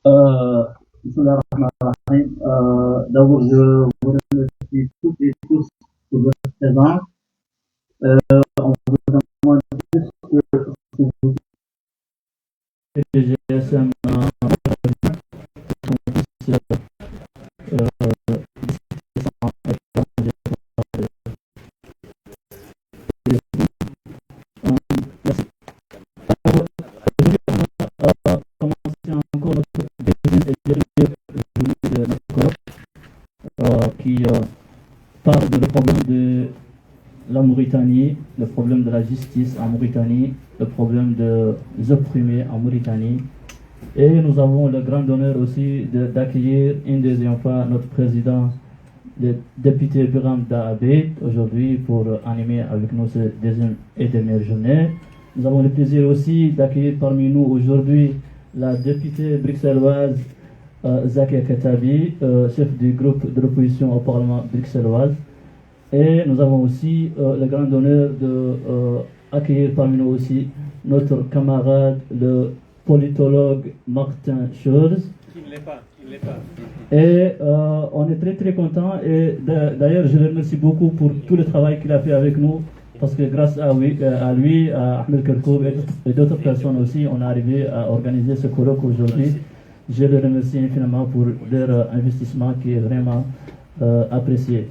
Euh, Bismillahirrahmanirrahim. D'abord, je vous remercie toutes et tous pour votre présence. On vous demande juste que si vous GSM commencer encore notre deuxième et dernier de notre colloque qui parle de le problème de la Mauritanie, le problème de la justice en Mauritanie, le problème des opprimés en Mauritanie. Et nous avons le grand honneur aussi d'accueillir une deuxième fois notre président, le député Biram Daabed, aujourd'hui pour animer avec nous cette deuxième et dernière journée. Nous avons le plaisir aussi d'accueillir parmi nous aujourd'hui la députée bruxelloise Zakia Katabi, chef du groupe de l'opposition au Parlement bruxellois. Et nous avons aussi le grand honneur d'accueillir parmi nous aussi notre camarade, le politologue Martin Schulz. Qui ne l'est pas, qui ne l'est pas. Et on est très très content. Et d'ailleurs, je le remercie beaucoup pour tout le travail qu'il a fait avec nous. Parce que grâce à lui, à Ahmed Kerkoub et d'autres personnes aussi, on est arrivé à organiser ce colloque aujourd'hui. Je le remercie infiniment pour leur investissement qui est vraiment apprécié.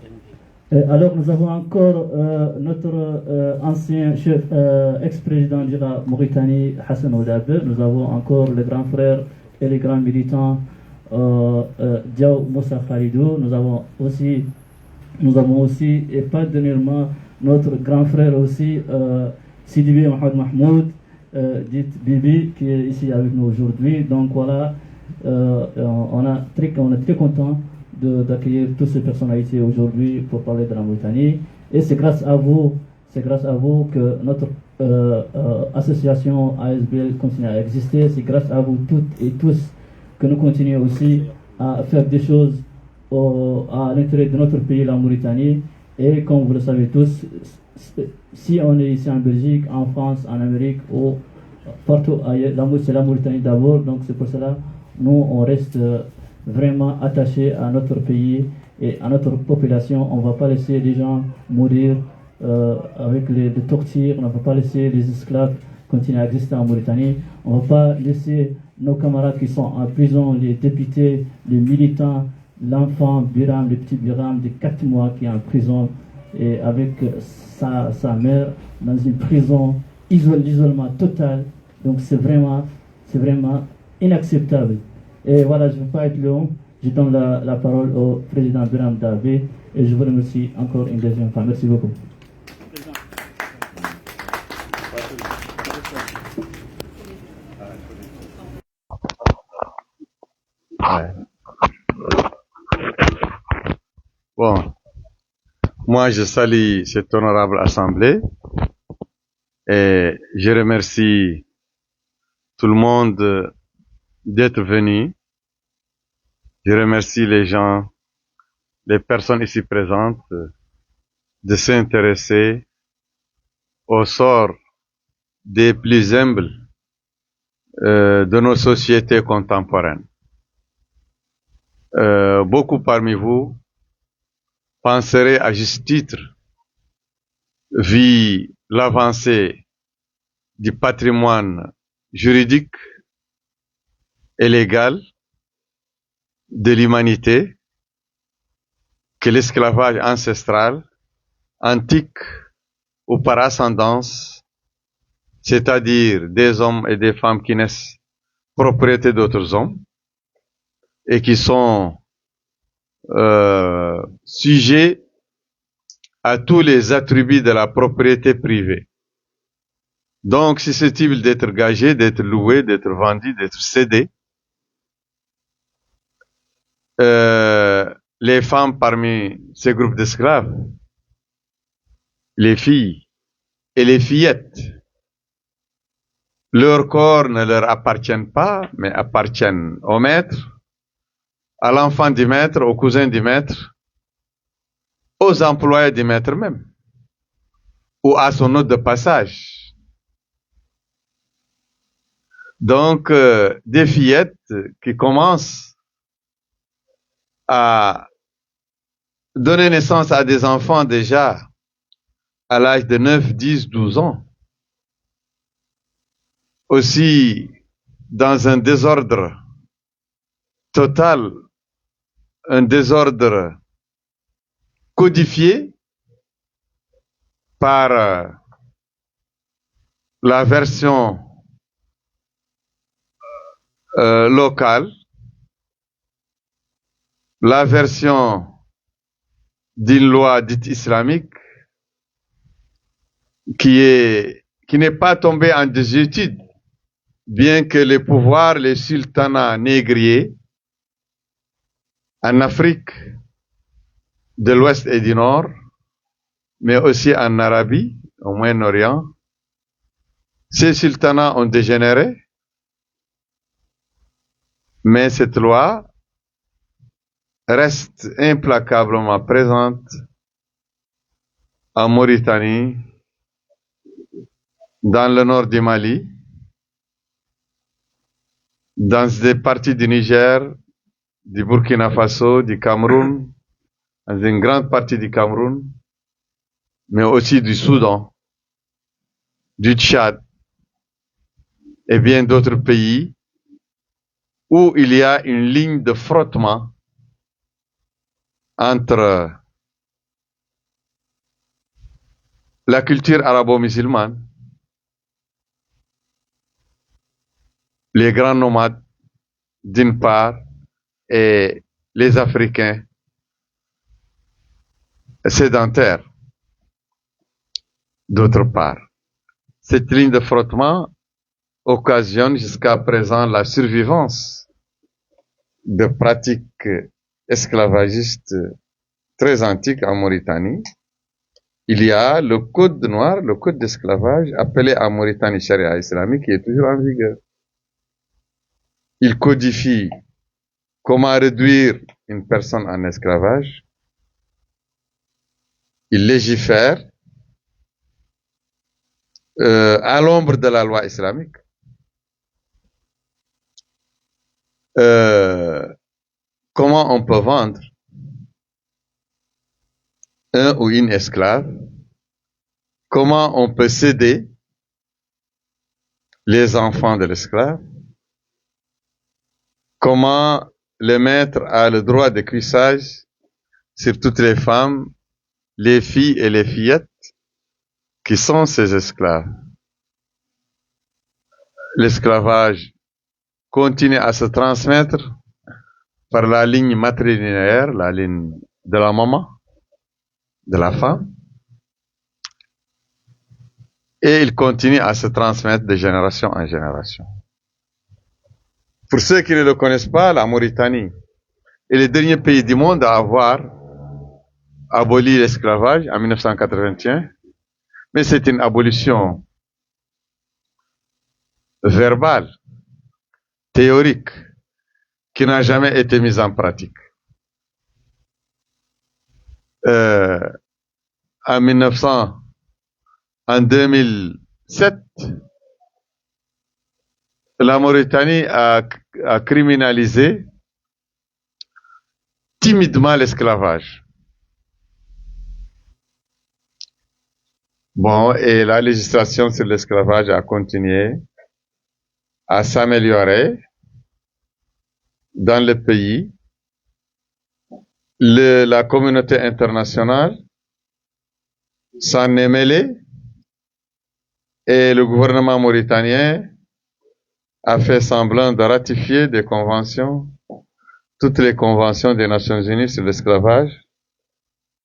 Alors nous avons encore notre ancien chef, ex-président de la Mauritanie, Hassan Oudabe. Nous avons encore le grand frère et les grands militants Diaw Moussa Khalidou. Nous avons aussi, et pas dernièrement, notre grand frère aussi, Sidibi Mohamed Mahmoud, dit Bibi, qui est ici avec nous aujourd'hui. Donc voilà, on est très content d'accueillir toutes ces personnalités aujourd'hui pour parler de la Mauritanie. Et c'est grâce à vous que notre association ASBL continue à exister. C'est grâce à vous toutes et tous que nous continuons aussi à faire des choses à l'intérieur de notre pays, la Mauritanie. Et comme vous le savez tous, si on est ici en Belgique, en France, en Amérique ou partout ailleurs, c'est la Mauritanie d'abord. Donc c'est pour cela nous on reste vraiment attachés à notre pays et à notre population. On ne va pas laisser les gens mourir avec les tortures. On ne va pas laisser les esclaves continuer à exister en Mauritanie. On ne va pas laisser nos camarades qui sont en prison, les députés, les militants, l'enfant Biram, le petit Biram de 4 mois qui est en prison et avec sa mère dans une prison, l'isolement total. Donc c'est vraiment inacceptable. Et voilà, je ne veux pas être long. Je donne la parole au président Biram Daabed et je vous remercie encore une deuxième fois. Merci beaucoup. Ouais. Bon, moi je salue cette honorable assemblée et je remercie tout le monde d'être venu. Je remercie les gens, les personnes ici présentes de s'intéresser au sort des plus humbles de nos sociétés contemporaines. Beaucoup parmi vous penseraient à juste titre, vu l'avancée du patrimoine juridique et légal de l'humanité, que l'esclavage ancestral, antique ou par ascendance, c'est-à-dire des hommes et des femmes qui naissent propriété d'autres hommes et qui sont sujets à tous les attributs de la propriété privée. Donc, susceptibles d'être gagés, d'être loués, d'être vendus, d'être cédés. Les femmes parmi ces groupes d'esclaves, les filles et les fillettes, leur corps ne leur appartiennent pas, mais appartiennent au maître, à l'enfant du maître, au cousin du maître, aux employés du maître même, ou à son hôte de passage. Donc, des fillettes qui commencent à donner naissance à des enfants déjà à l'âge de 9, 10, 12 ans. Aussi, dans un désordre total, un désordre codifié par la version locale, la version d'une loi dite islamique qui n'est pas tombée en désuétude, bien que les pouvoirs, les sultanats négriers en Afrique de l'Ouest et du Nord, mais aussi en Arabie, au Moyen-Orient, ces sultanats ont dégénéré, mais cette loi reste implacablement présente en Mauritanie, dans le nord du Mali, dans des parties du Niger, du Burkina Faso, du Cameroun, dans une grande partie du Cameroun, mais aussi du Soudan, du Tchad et bien d'autres pays où il y a une ligne de frottement entre la culture arabo-musulmane, les grands nomades d'une part et les Africains sédentaires d'autre part. Cette ligne de frottement occasionne jusqu'à présent la survivance de pratiques esclavagistes très antiques en Mauritanie. Il y a le code noir, le code d'esclavage, appelé en Mauritanie Charia islamique, qui est toujours en vigueur. Il codifie comment réduire une personne en esclavage. Il légifère à l'ombre de la loi islamique. Comment on peut vendre un ou une esclave, comment on peut céder les enfants de l'esclave, comment le maître a le droit de cuissage sur toutes les femmes, les filles et les fillettes qui sont ses esclaves. L'esclavage continue à se transmettre par la ligne matrilinéaire, la ligne de la maman, de la femme, et il continue à se transmettre de génération en génération. Pour ceux qui ne le connaissent pas, la Mauritanie est le dernier pays du monde à avoir aboli l'esclavage en 1981, mais c'est une abolition verbale, théorique, qui n'a jamais été mise en pratique. En 2007, la Mauritanie a criminalisé timidement l'esclavage. Bon, et la législation sur l'esclavage a continué à s'améliorer dans le pays. La communauté internationale s'en est mêlée et le gouvernement mauritanien a fait semblant de ratifier des conventions, toutes les conventions des Nations Unies sur l'esclavage.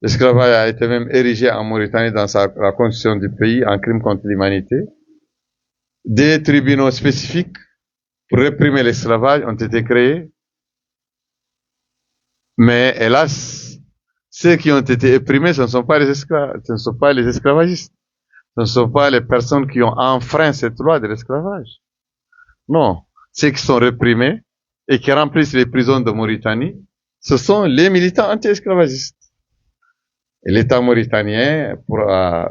L'esclavage a été même érigé en Mauritanie dans la constitution du pays en crime contre l'humanité. Des tribunaux spécifiques pour réprimer l'esclavage ont été créés. Mais hélas, ceux qui ont été réprimés, ce ne sont pas les esclaves, ce ne sont pas les esclavagistes. Ce ne sont pas les personnes qui ont enfreint cette loi de l'esclavage. Non. Ceux qui sont réprimés et qui remplissent les prisons de Mauritanie, ce sont les militants anti-esclavagistes. Et l'État mauritanien a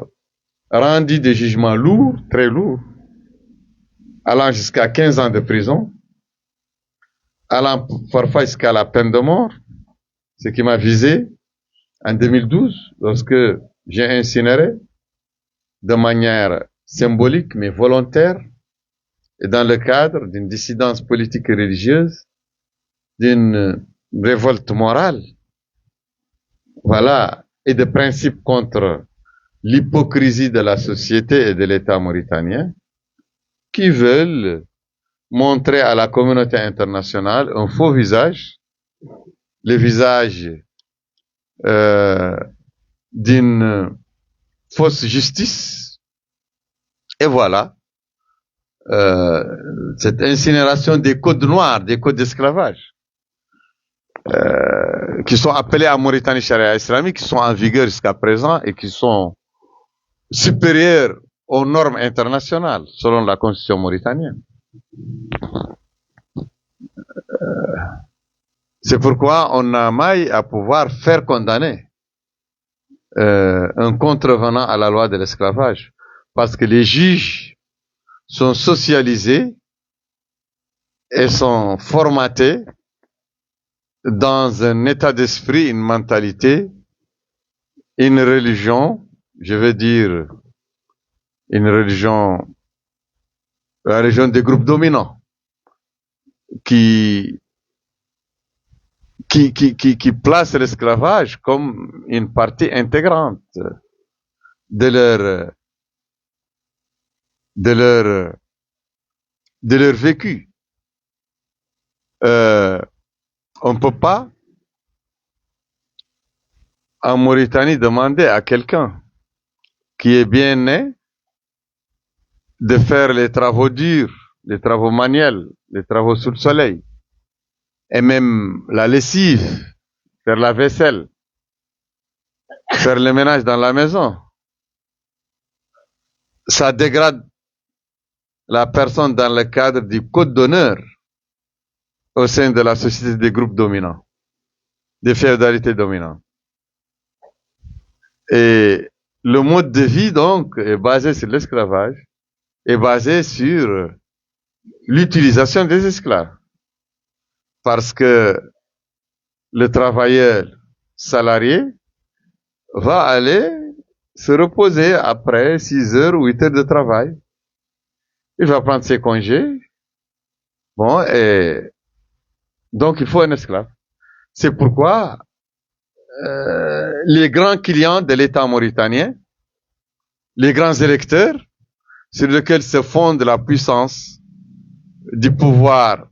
rendu des jugements lourds, très lourds, allant jusqu'à 15 ans de prison, allant parfois jusqu'à la peine de mort, ce qui m'a visé en 2012, lorsque j'ai incinéré de manière symbolique mais volontaire, et dans le cadre d'une dissidence politique et religieuse, d'une révolte morale, voilà, et de principes contre l'hypocrisie de la société et de l'État mauritanien, qui veulent montrer à la communauté internationale un faux visage, le visage d'une fausse justice. Et voilà, cette incinération des codes noirs, des codes d'esclavage, qui sont appelés à Mauritanie Charia islamique, qui sont en vigueur jusqu'à présent et qui sont supérieurs aux normes internationales, selon la constitution mauritanienne. C'est pourquoi on a maille à pouvoir faire condamner un contrevenant à la loi de l'esclavage, parce que les juges sont socialisés et sont formatés dans un état d'esprit, une mentalité, une religion, je veux dire une religion, la religion des groupes dominants, qui place l'esclavage comme une partie intégrante de leur vécu. On ne peut pas, en Mauritanie, demander à quelqu'un qui est bien né de faire les travaux durs, les travaux manuels, les travaux sous le soleil, et même la lessive, faire la vaisselle, faire le ménage dans la maison. Ça dégrade la personne dans le cadre du code d'honneur au sein de la société des groupes dominants, des féodalités dominantes. Et le mode de vie, donc, est basé sur l'esclavage, est basé sur l'utilisation des esclaves. Parce que le travailleur salarié va aller se reposer après 6 heures ou 8 heures de travail. Il va prendre ses congés. Bon, et donc il faut un esclave. C'est pourquoi les grands clients de l'État mauritanien, les grands électeurs, sur lesquels se fonde la puissance du pouvoir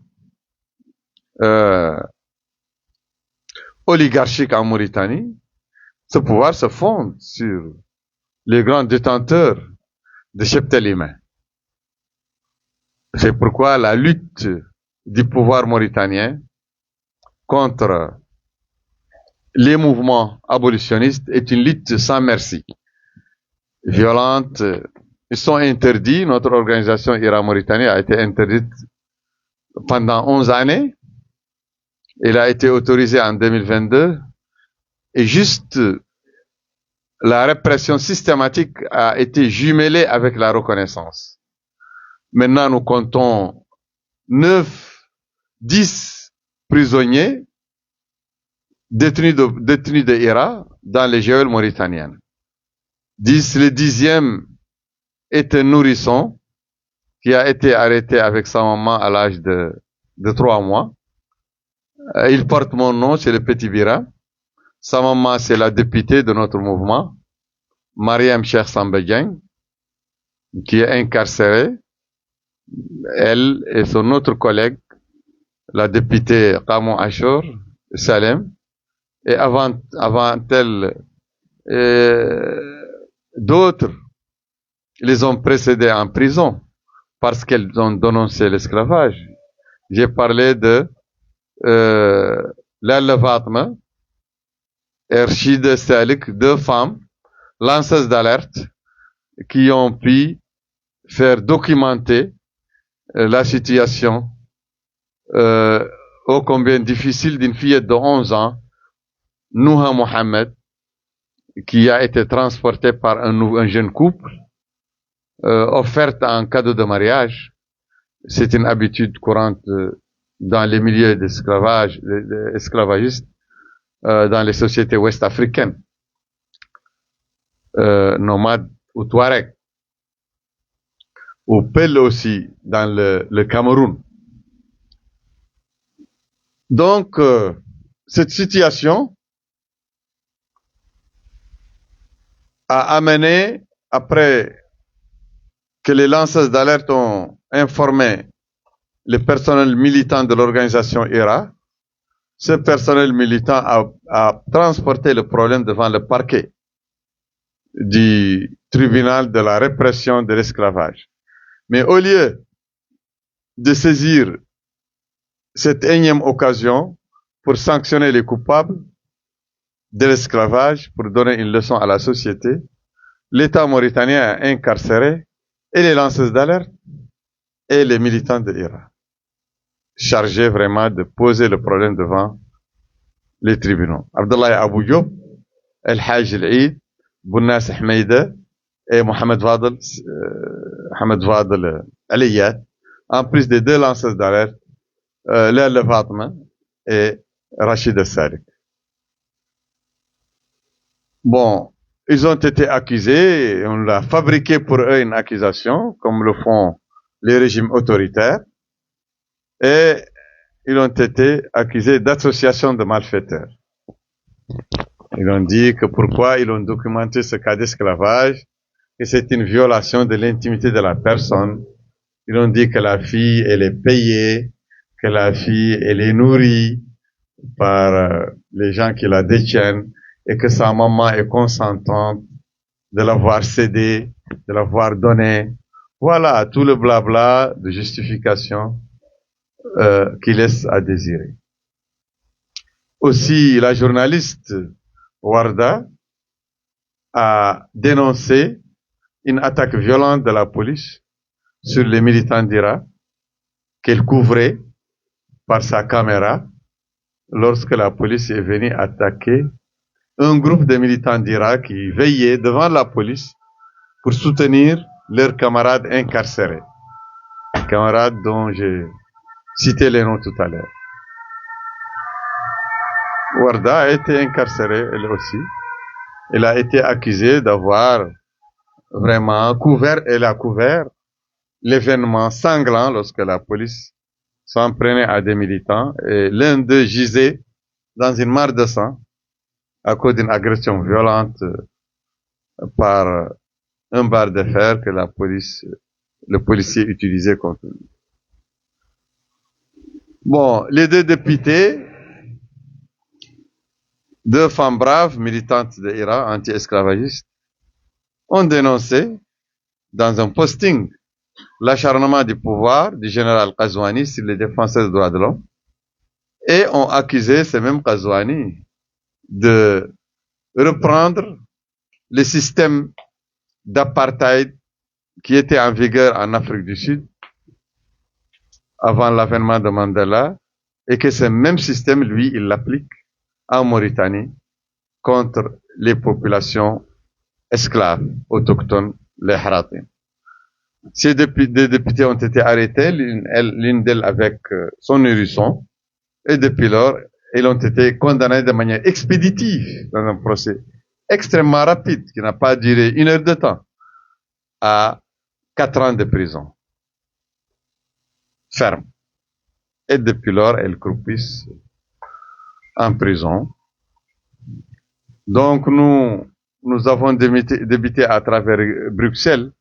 oligarchique en Mauritanie, ce pouvoir se fonde sur les grands détenteurs de cheptel humain. C'est pourquoi la lutte du pouvoir mauritanien contre les mouvements abolitionnistes est une lutte sans merci. Violente, ils sont interdits. Notre organisation IRA-Mauritanie a été interdite pendant 11 années. Elle a été autorisée en 2022. Et juste la répression systématique a été jumelée avec la reconnaissance. Maintenant, nous comptons 10 prisonniers détenus de IRA dans les geôles mauritaniennes. Le 10e est un nourrisson qui a été arrêté avec sa maman à l'âge de 3 mois. Il porte mon nom, c'est le Petit Bira. Sa maman, c'est la députée de notre mouvement, Mariam Cheikh Sambedjang, qui est incarcérée. Elle et son autre collègue, la députée Kamon Achour Salem, et avant elle, d'autres les ont précédés en prison parce qu'elles ont dénoncé l'esclavage. J'ai parlé de Lalla Fatma et Rachid Salik, 2 femmes lanceuses d'alerte qui ont pu faire documenter la situation ô combien difficile d'une fillette de 11 ans, Nouha Mohamed, qui a été transportée par un jeune couple, offerte en cadeau de mariage. c'est une habitude courante dans les milieux esclavagistes, dans les sociétés ouest-africaines, nomades ou Touaregs, ou Peuls aussi dans le Cameroun. Donc, cette situation a amené, après que les lanceurs d'alerte ont informé le personnel militant de l'organisation IRA, ce personnel militant a transporté le problème devant le parquet du tribunal de la répression de l'esclavage. Mais au lieu de saisir cette énième occasion pour sanctionner les coupables de l'esclavage, pour donner une leçon à la société, l'État mauritanien a incarcéré et les lanceurs d'alerte et les militants de l'IRA, chargés vraiment de poser le problème devant les tribunaux. Abdullah Abou Diop, El Haj El-Eid, Bounnas Ahmeida et Mohamed Fadel Aliyat, en plus des deux lanceurs d'alerte, Léa Fatma et Rachid Al-Salik. Bon, ils ont été accusés, on a fabriqué pour eux une accusation, comme le font les régimes autoritaires, et ils ont été accusés d'association de malfaiteurs. Ils ont dit que pourquoi ils ont documenté ce cas d'esclavage, que c'est une violation de l'intimité de la personne. Ils ont dit que la fille, elle est payée, que la fille, elle est nourrie par les gens qui la détiennent, et que sa maman est consentante de l'avoir cédé, de l'avoir donné. Voilà, tout le blabla de justification qui laisse à désirer. Aussi, la journaliste Warda a dénoncé une attaque violente de la police sur les militants d'IRA qu'elle couvrait par sa caméra lorsque la police est venue attaquer un groupe de militants d'IRA qui veillaient devant la police pour soutenir leurs camarades incarcérés, camarades dont j'ai cité les noms tout à l'heure. Warda a été incarcérée, elle aussi. Elle a été accusée d'avoir vraiment elle a couvert l'événement sanglant lorsque la police s'en prenait à des militants et l'un d'eux gisait dans une mare de sang à cause d'une agression violente par un barre de fer que le policier utilisait contre lui. Bon, les deux députés, deux femmes braves, militantes de l'IRA, anti-esclavagistes, ont dénoncé dans un posting l'acharnement du pouvoir du général Qazouani sur les défenseurs des droits de l'homme et ont accusé ce même Qazouani de reprendre le système d'apartheid qui était en vigueur en Afrique du Sud avant l'avènement de Mandela et que ce même système, lui, il l'applique en Mauritanie contre les populations esclaves autochtones, les Haratin. Ces deux députés ont été arrêtés, l'une d'elles avec son hérisson, et depuis lors, ils ont été condamnés de manière expéditive dans un procès extrêmement rapide, qui n'a pas duré 1 heure de temps, à 4 ans de prison ferme. Et depuis lors, elles croupissent en prison. Donc nous avons débuté à travers Bruxelles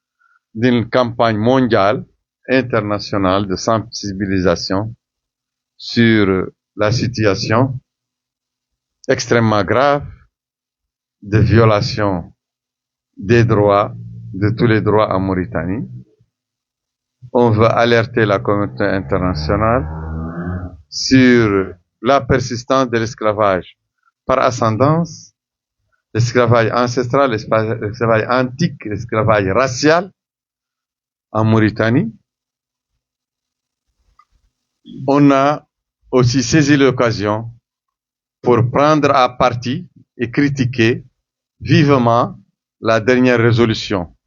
d'une campagne mondiale, internationale de sensibilisation sur la situation extrêmement grave de violation des droits, de tous les droits en Mauritanie. On veut alerter la communauté internationale sur la persistance de l'esclavage par ascendance, l'esclavage ancestral, l'esclavage antique, l'esclavage racial en Mauritanie. On a aussi saisi l'occasion pour prendre à partie et critiquer vivement la dernière résolution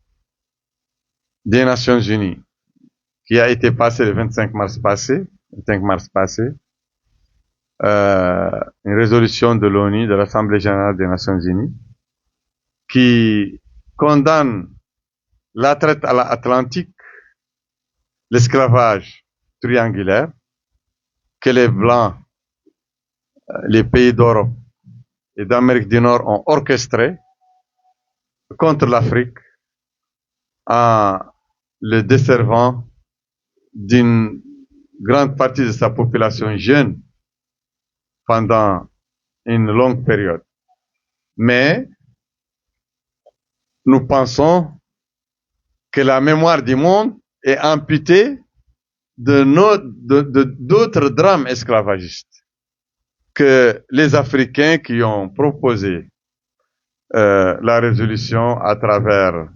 des Nations Unies qui a été passé le 25 mars passé, une résolution de l'ONU, de l'Assemblée générale des Nations unies, qui condamne la traite à l'Atlantique, l'esclavage triangulaire, que les Blancs, les pays d'Europe et d'Amérique du Nord ont orchestré contre l'Afrique en le desservant d'une grande partie de sa population jeune pendant une longue période. Mais nous pensons que la mémoire du monde est amputée d'autres drames esclavagistes, que les Africains qui ont proposé la résolution à travers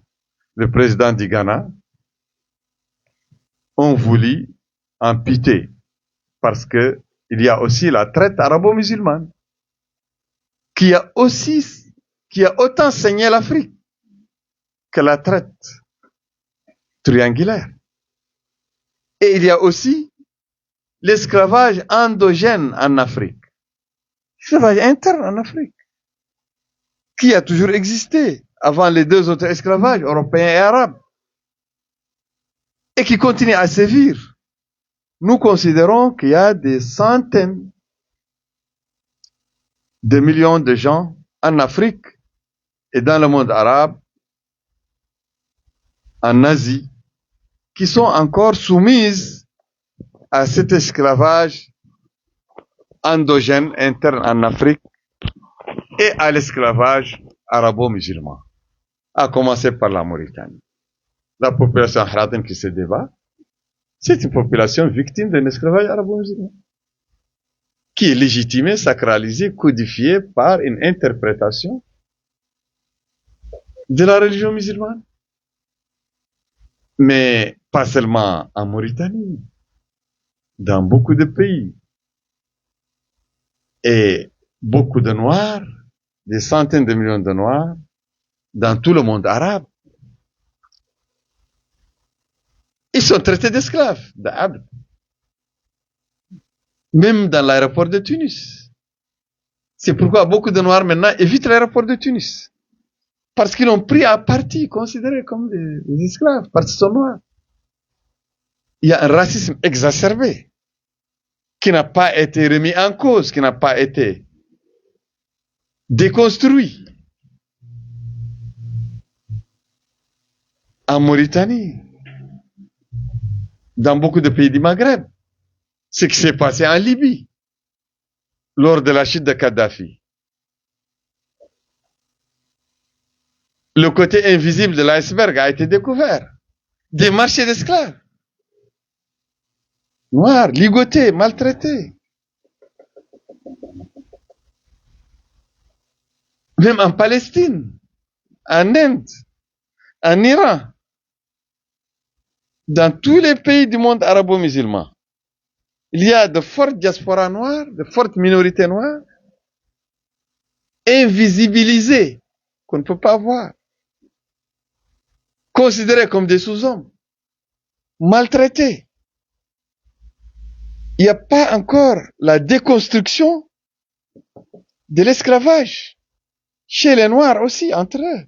le président du Ghana ont voulu amputer, parce que il y a aussi la traite arabo-musulmane qui a autant saigné l'Afrique que la traite triangulaire. Et il y a aussi l'esclavage endogène en Afrique, l'esclavage interne en Afrique, qui a toujours existé avant les deux autres esclavages, européens et arabes, et qui continue à sévir. Nous considérons qu'il y a des centaines de millions de gens en Afrique et dans le monde arabe, en Asie, qui sont encore soumises à cet esclavage endogène interne en Afrique et à l'esclavage arabo-musulman, à commencer par la Mauritanie. La population haradine qui se débat, c'est une population victime d'un esclavage arabo-musulman, qui est légitimée, sacralisée, codifiée par une interprétation de la religion musulmane. Mais pas seulement en Mauritanie, dans beaucoup de pays. Et beaucoup de Noirs, des centaines de millions de Noirs, dans tout le monde arabe. Ils sont traités d'esclaves, d'abd. Même dans l'aéroport de Tunis. C'est pourquoi beaucoup de Noirs maintenant évitent l'aéroport de Tunis. Parce qu'ils ont pris à partie, considérés comme des esclaves, parce qu'ils sont noirs. Il y a un racisme exacerbé, qui n'a pas été remis en cause, qui n'a pas été déconstruit. En Mauritanie, dans beaucoup de pays du Maghreb, ce qui s'est passé en Libye, lors de la chute de Kadhafi. Le côté invisible de l'iceberg a été découvert. Des marchés d'esclaves. Noirs, ligotés, maltraités. Même en Palestine, en Inde, en Iran, dans tous les pays du monde arabo-musulman, il y a de fortes diasporas noires, de fortes minorités noires, invisibilisées, qu'on ne peut pas voir, considérées comme des sous-hommes, maltraités. Il n'y a pas encore la déconstruction de l'esclavage chez les Noirs aussi, entre eux.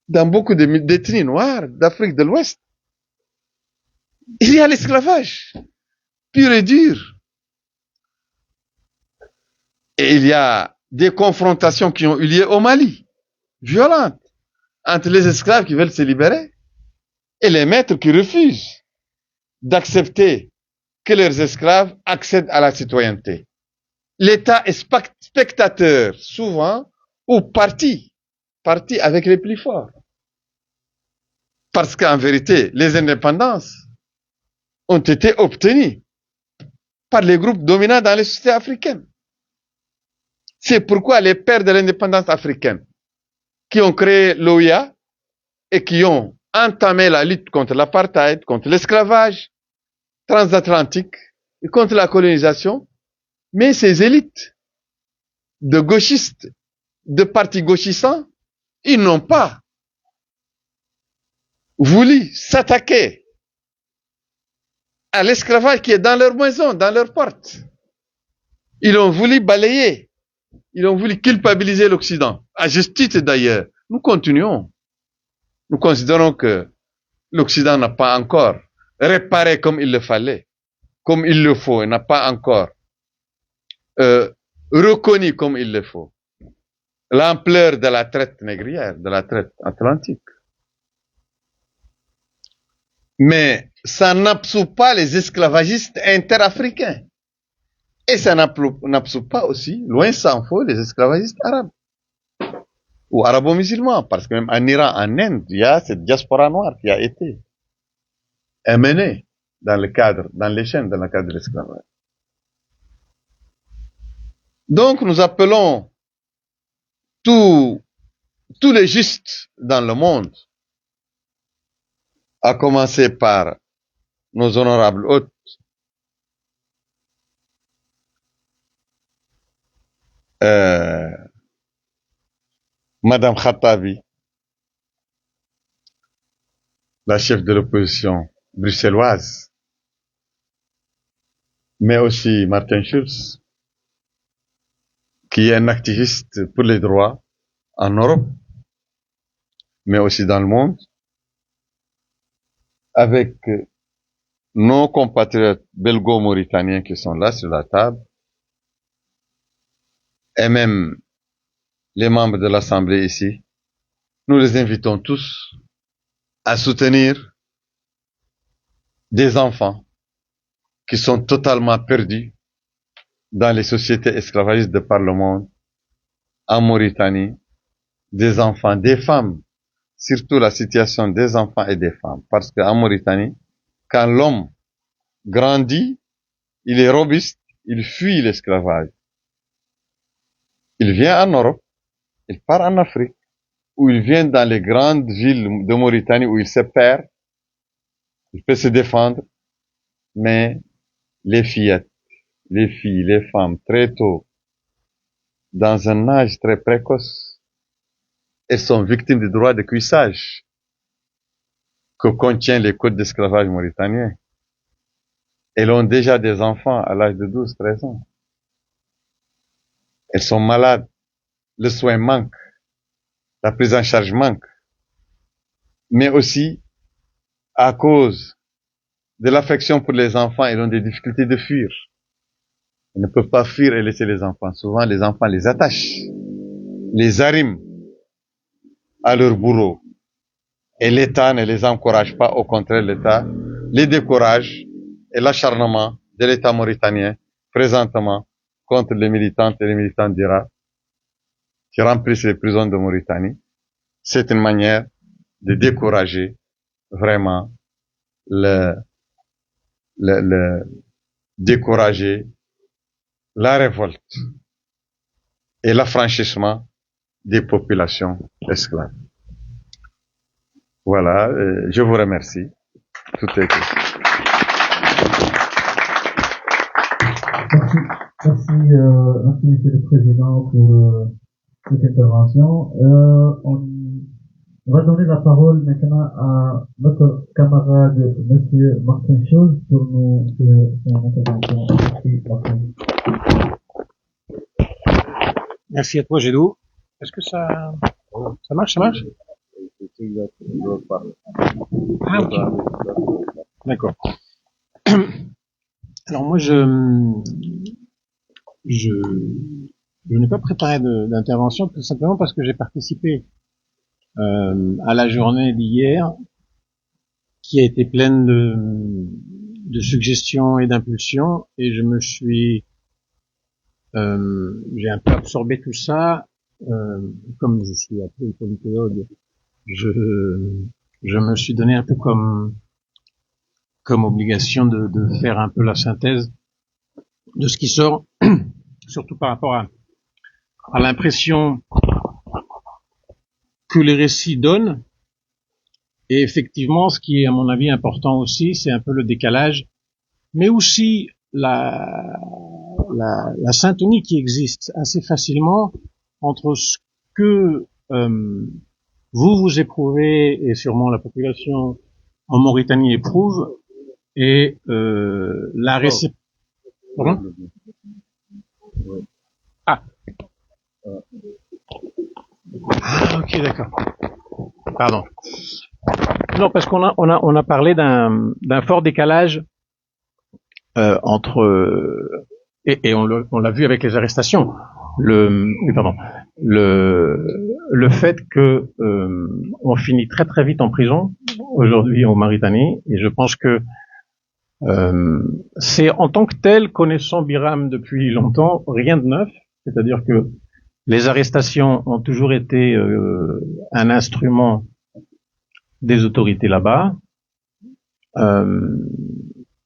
Dans beaucoup d'ethnies noires d'Afrique de l'Ouest, il y a l'esclavage pur et dur. Et il y a des confrontations qui ont eu lieu au Mali, violentes, entre les esclaves qui veulent se libérer et les maîtres qui refusent d'accepter que leurs esclaves accèdent à la citoyenneté. L'État est spectateur, souvent, ou parti avec les plus forts. Parce qu'en vérité, les indépendances ont été obtenues par les groupes dominants dans les sociétés africaines. C'est pourquoi les pères de l'indépendance africaine, qui ont créé l'OIA et qui ont entamé la lutte contre l'apartheid, contre l'esclavage transatlantique et contre la colonisation, mais ces élites de gauchistes, de partis gauchissants, ils n'ont pas voulu s'attaquer à l'esclavage qui est dans leur maison, dans leur porte. Ils ont voulu balayer. Ils ont voulu culpabiliser l'Occident. À juste titre d'ailleurs. Nous continuons. Nous considérons que l'Occident n'a pas encore réparé comme il le fallait, comme il le faut, et n'a pas encore reconnu comme il le faut l'ampleur de la traite négrière, de la traite atlantique. Mais ça n'absout pas les esclavagistes interafricains. Et ça n'absout pas aussi, loin s'en faut, les esclavagistes arabes. Ou arabo-musulmans, parce que même en Iran, en Inde, il y a cette diaspora noire qui a été menée dans le cadre, dans les chaînes, dans le cadre de l'esclavage. Donc, nous appelons tous les justes dans le monde, à commencer par nos honorables hôtes, Madame Khattabi, la chef de l'opposition bruxelloise, mais aussi Martin Schulz, qui est un activiste pour les droits en Europe, mais aussi dans le monde, avec nos compatriotes belgo-mauritaniens qui sont là sur la table, et même les membres de l'Assemblée ici. Nous les invitons tous à soutenir des enfants qui sont totalement perdus dans les sociétés esclavagistes de par le monde, en Mauritanie, des enfants, des femmes, surtout la situation des enfants et des femmes. Parce qu'en Mauritanie, quand l'homme grandit, il est robuste, il fuit l'esclavage. Il vient en Europe, il part en Afrique, ou il vient dans les grandes villes de Mauritanie où il se perd, il peut se défendre, mais les fillettes, les filles, les femmes, très tôt, dans un âge très précoce, elles sont victimes du droit de cuissage que contient les codes d'esclavage mauritaniens. Elles ont déjà des enfants à l'âge de 12, 13 ans. Elles sont malades, le soin manque, la prise en charge manque, mais aussi à cause de l'affection pour les enfants, elles ont des difficultés de fuir. Elles ne peuvent pas fuir et laisser les enfants. Souvent, les enfants les attachent, les arriment à leur bourreau. Et l'État ne les encourage pas, au contraire, l'État les décourage. Et l'acharnement de l'État mauritanien, présentement, contre les militantes et les militants d'Irak, qui remplissent les prisons de Mauritanie, c'est une manière de décourager vraiment décourager la révolte et l'affranchissement des populations esclaves. Voilà, je vous remercie. Tout est dit. Merci, Monsieur le Président, pour cette intervention. On va donner la parole maintenant à notre camarade, Monsieur Martin Schulz, pour nous faire son intervention. Merci, Martin. Merci à toi, Gédo. Est-ce que ça marche, ça marche? Ah, ok. D'accord. Alors moi, je n'ai pas préparé d'intervention tout simplement parce que j'ai participé à la journée d'hier qui a été pleine de suggestions et d'impulsions et je me suis j'ai un peu absorbé tout ça comme je suis appelé politologue, je me suis donné un peu comme obligation de faire un peu la synthèse de ce qui sort, surtout par rapport à l'impression que les récits donnent. Et effectivement, ce qui est à mon avis important aussi, c'est un peu le décalage, mais aussi la syntonie qui existe assez facilement entre ce que vous éprouvez et sûrement la population en Mauritanie éprouve et la réception. Pardon? Ah. Ah, ok, d'accord. Pardon. Non, parce qu'on a parlé d'un fort décalage entre et on l'a vu avec les arrestations. Le fait que on finit très très vite en prison aujourd'hui en Mauritanie, et je pense que c'est en tant que tel, connaissant Biram depuis longtemps, rien de neuf. C'est-à-dire que les arrestations ont toujours été un instrument des autorités là-bas,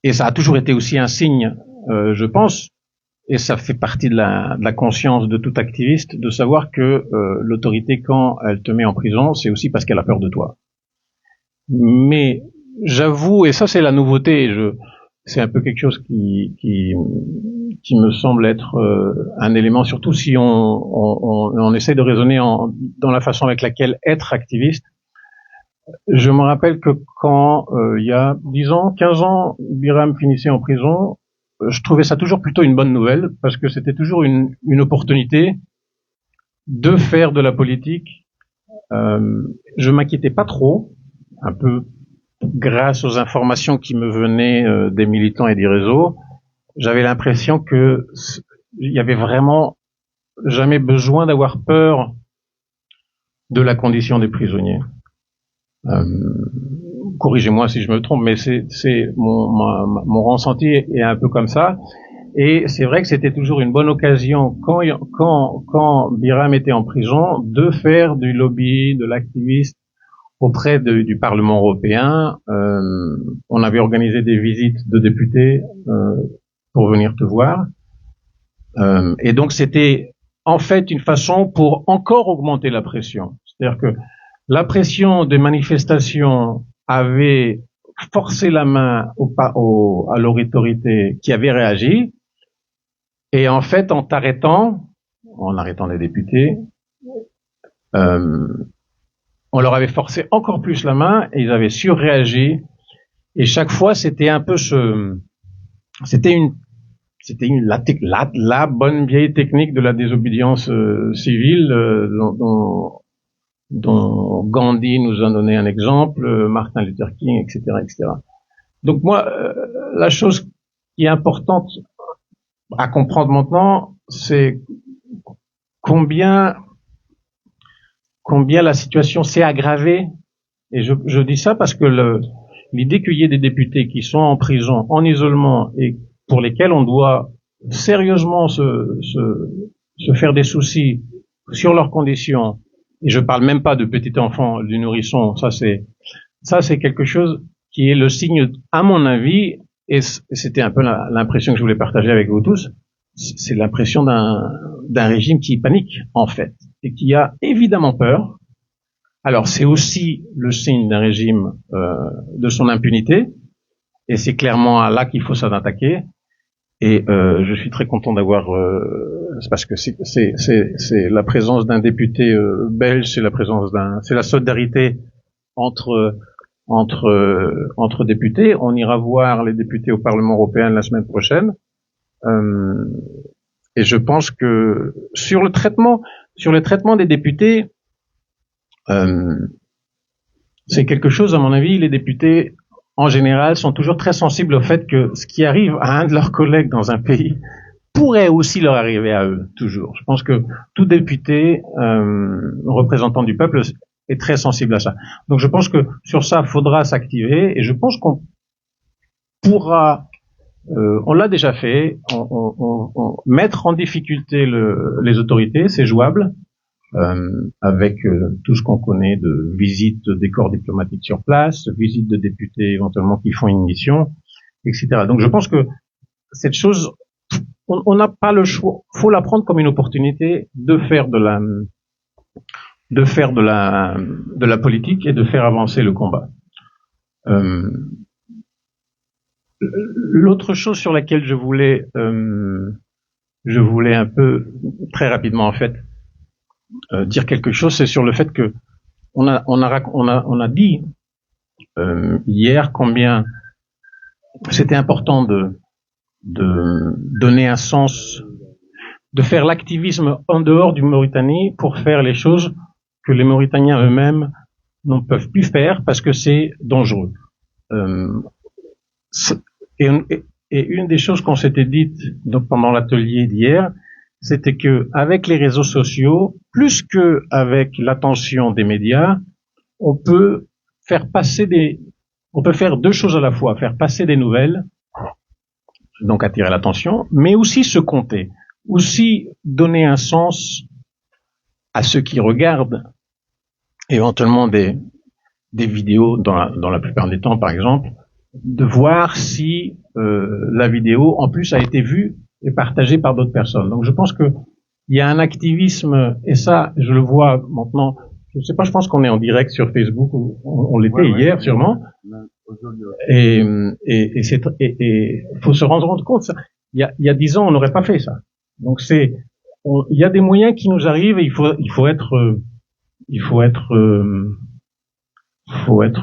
et ça a toujours été aussi un signe, je pense, et ça fait partie de la conscience de tout activiste, de savoir que l'autorité, quand elle te met en prison, c'est aussi parce qu'elle a peur de toi. Mais j'avoue, et ça c'est la nouveauté, c'est un peu quelque chose qui me semble être un élément, surtout si on essaie de raisonner dans la façon avec laquelle être activiste. Je me rappelle que quand il y a 10 ans, 15 ans, Biram finissait en prison, je trouvais ça toujours plutôt une bonne nouvelle, parce que c'était toujours une opportunité de faire de la politique. Je m'inquiétais pas trop, un peu grâce aux informations qui me venaient des militants et des réseaux. J'avais l'impression que il y avait vraiment jamais besoin d'avoir peur de la condition des prisonniers. Corrigez-moi si je me trompe, mais c'est mon ressenti est un peu comme ça. Et c'est vrai que c'était toujours une bonne occasion, quand Biram était en prison, de faire du lobby, de l'activiste auprès du Parlement européen. On avait organisé des visites de députés pour venir te voir. Et donc c'était en fait une façon pour encore augmenter la pression. C'est-à-dire que la pression des manifestations avait forcé la main à l'autorité qui avait réagi. Et en fait, en arrêtant les députés, on leur avait forcé encore plus la main et ils avaient surréagi. Et chaque fois, c'était un peu c'était la bonne vieille technique de la désobéissance civile dont Gandhi nous a donné un exemple, Martin Luther King, etc., etc. Donc moi, la chose qui est importante à comprendre maintenant, c'est combien la situation s'est aggravée. Et je dis ça parce que l'idée qu'il y ait des députés qui sont en prison, en isolement, et pour lesquels on doit sérieusement se faire des soucis sur leurs conditions, et je parle même pas de petits enfants, du nourrisson, ça c'est quelque chose qui est le signe, à mon avis, et c'était un peu l'impression que je voulais partager avec vous tous, c'est l'impression d'un régime qui panique, en fait, et qui a évidemment peur. Alors c'est aussi le signe d'un régime de son impunité, et c'est clairement là qu'il faut s'en attaquer. Et je suis très content d'avoir, c'est parce que c'est la présence d'un député belge, c'est la solidarité entre députés. On ira voir les députés au Parlement européen la semaine prochaine. Et je pense que sur le traitement des députés, c'est quelque chose, à mon avis, les députés en général sont toujours très sensibles au fait que ce qui arrive à un de leurs collègues dans un pays pourrait aussi leur arriver à eux, toujours. Je pense que tout député représentant du peuple est très sensible à ça. Donc je pense que sur ça, il faudra s'activer, et je pense qu'on pourra, on l'a déjà fait, mettre en difficulté les autorités, c'est jouable, avec tout ce qu'on connaît de visites des corps diplomatiques sur place, visites de députés éventuellement qui font une mission, etc. Donc je pense que cette chose, on n'a pas le choix, faut la prendre comme une opportunité de faire de la politique et de faire avancer le combat. L'autre chose sur laquelle je voulais un peu, très rapidement en fait, dire quelque chose, c'est sur le fait que on a dit hier combien c'était important de donner un sens, de faire l'activisme en dehors du Mauritanie pour faire les choses que les Mauritaniens eux-mêmes ne peuvent plus faire parce que c'est dangereux. Et une des choses qu'on s'était dites pendant l'atelier d'hier, c'était que avec les réseaux sociaux, plus que avec l'attention des médias, on peut faire deux choses à la fois, faire passer des nouvelles, donc attirer l'attention, mais aussi se compter, aussi donner un sens à ceux qui regardent éventuellement des vidéos dans la plupart des temps, par exemple, de voir si la vidéo, en plus, a été vue et partagée par d'autres personnes. Donc, je pense que il y a un activisme, et ça, je le vois maintenant. Je ne sais pas, je pense qu'on est en direct sur Facebook, on l'était hier, sûrement. Et faut se rendre compte, ça. Il y a 10 ans, on n'aurait pas fait ça. Donc il y a des moyens qui nous arrivent et il faut être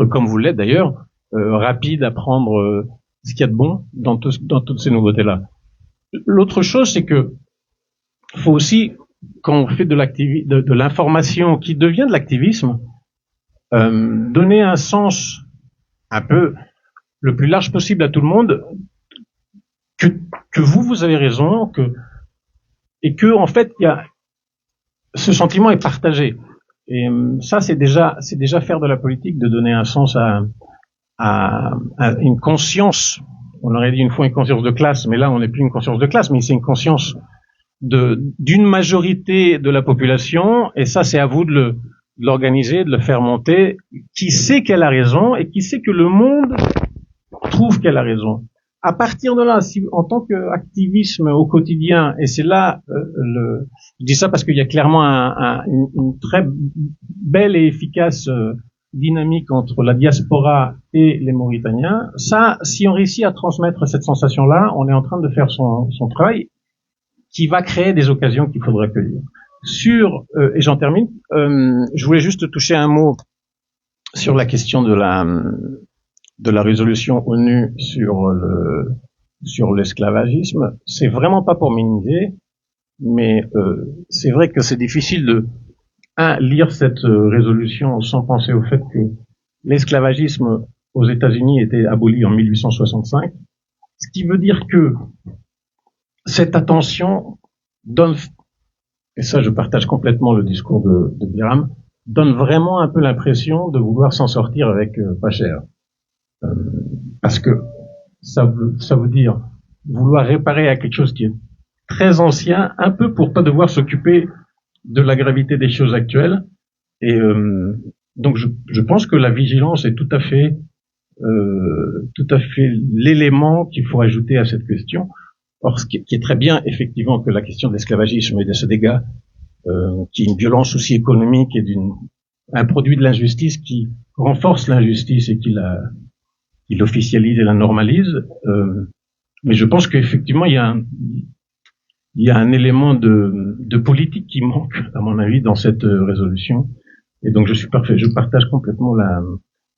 comme vous l'êtes d'ailleurs, rapide à prendre ce qu'il y a de bon dans toutes ces nouveautés-là. L'autre chose, c'est que faut aussi, quand on fait de l'information qui devient de l'activisme, donner un sens un peu le plus large possible à tout le monde, que vous avez raison, et que en fait ce sentiment est partagé. Et ça, c'est déjà faire de la politique, de donner un sens à une conscience. On aurait dit une fois une conscience de classe, mais là on n'est plus une conscience de classe, mais c'est une conscience d'une majorité de la population, et ça c'est à vous de l'organiser, de le faire monter, qui sait qu'elle a raison et qui sait que le monde trouve qu'elle a raison. À partir de là, si en tant qu'activisme au quotidien, et c'est là je dis ça parce qu'il y a clairement une très belle et efficace dynamique entre la diaspora et les Mauritaniens. Ça, si on réussit à transmettre cette sensation-là, on est en train de faire son travail qui va créer des occasions qu'il faudra accueillir. Et j'en termine, je voulais juste toucher un mot sur la question de la résolution ONU sur l'esclavagisme. C'est vraiment pas pour minimiser, mais c'est vrai que c'est difficile de lire cette résolution sans penser au fait que l'esclavagisme aux États-Unis était aboli en 1865, ce qui veut dire que cette attention donne, et ça je partage complètement le discours de Biram, donne vraiment un peu l'impression de vouloir s'en sortir avec pas cher. Parce que ça veut dire vouloir réparer à quelque chose qui est très ancien, un peu pour pas devoir s'occuper de la gravité des choses actuelles. Et donc je pense que la vigilance est tout à fait l'élément qu'il faut ajouter à cette question. Or, ce qui est très bien, effectivement, que la question de l'esclavagisme et de ce dégât, qui est une violence aussi économique et un produit de l'injustice qui renforce l'injustice et qui l'officialise et la normalise. Mais je pense qu'effectivement, il y a un élément de politique qui manque, à mon avis, dans cette résolution. Et donc, je partage complètement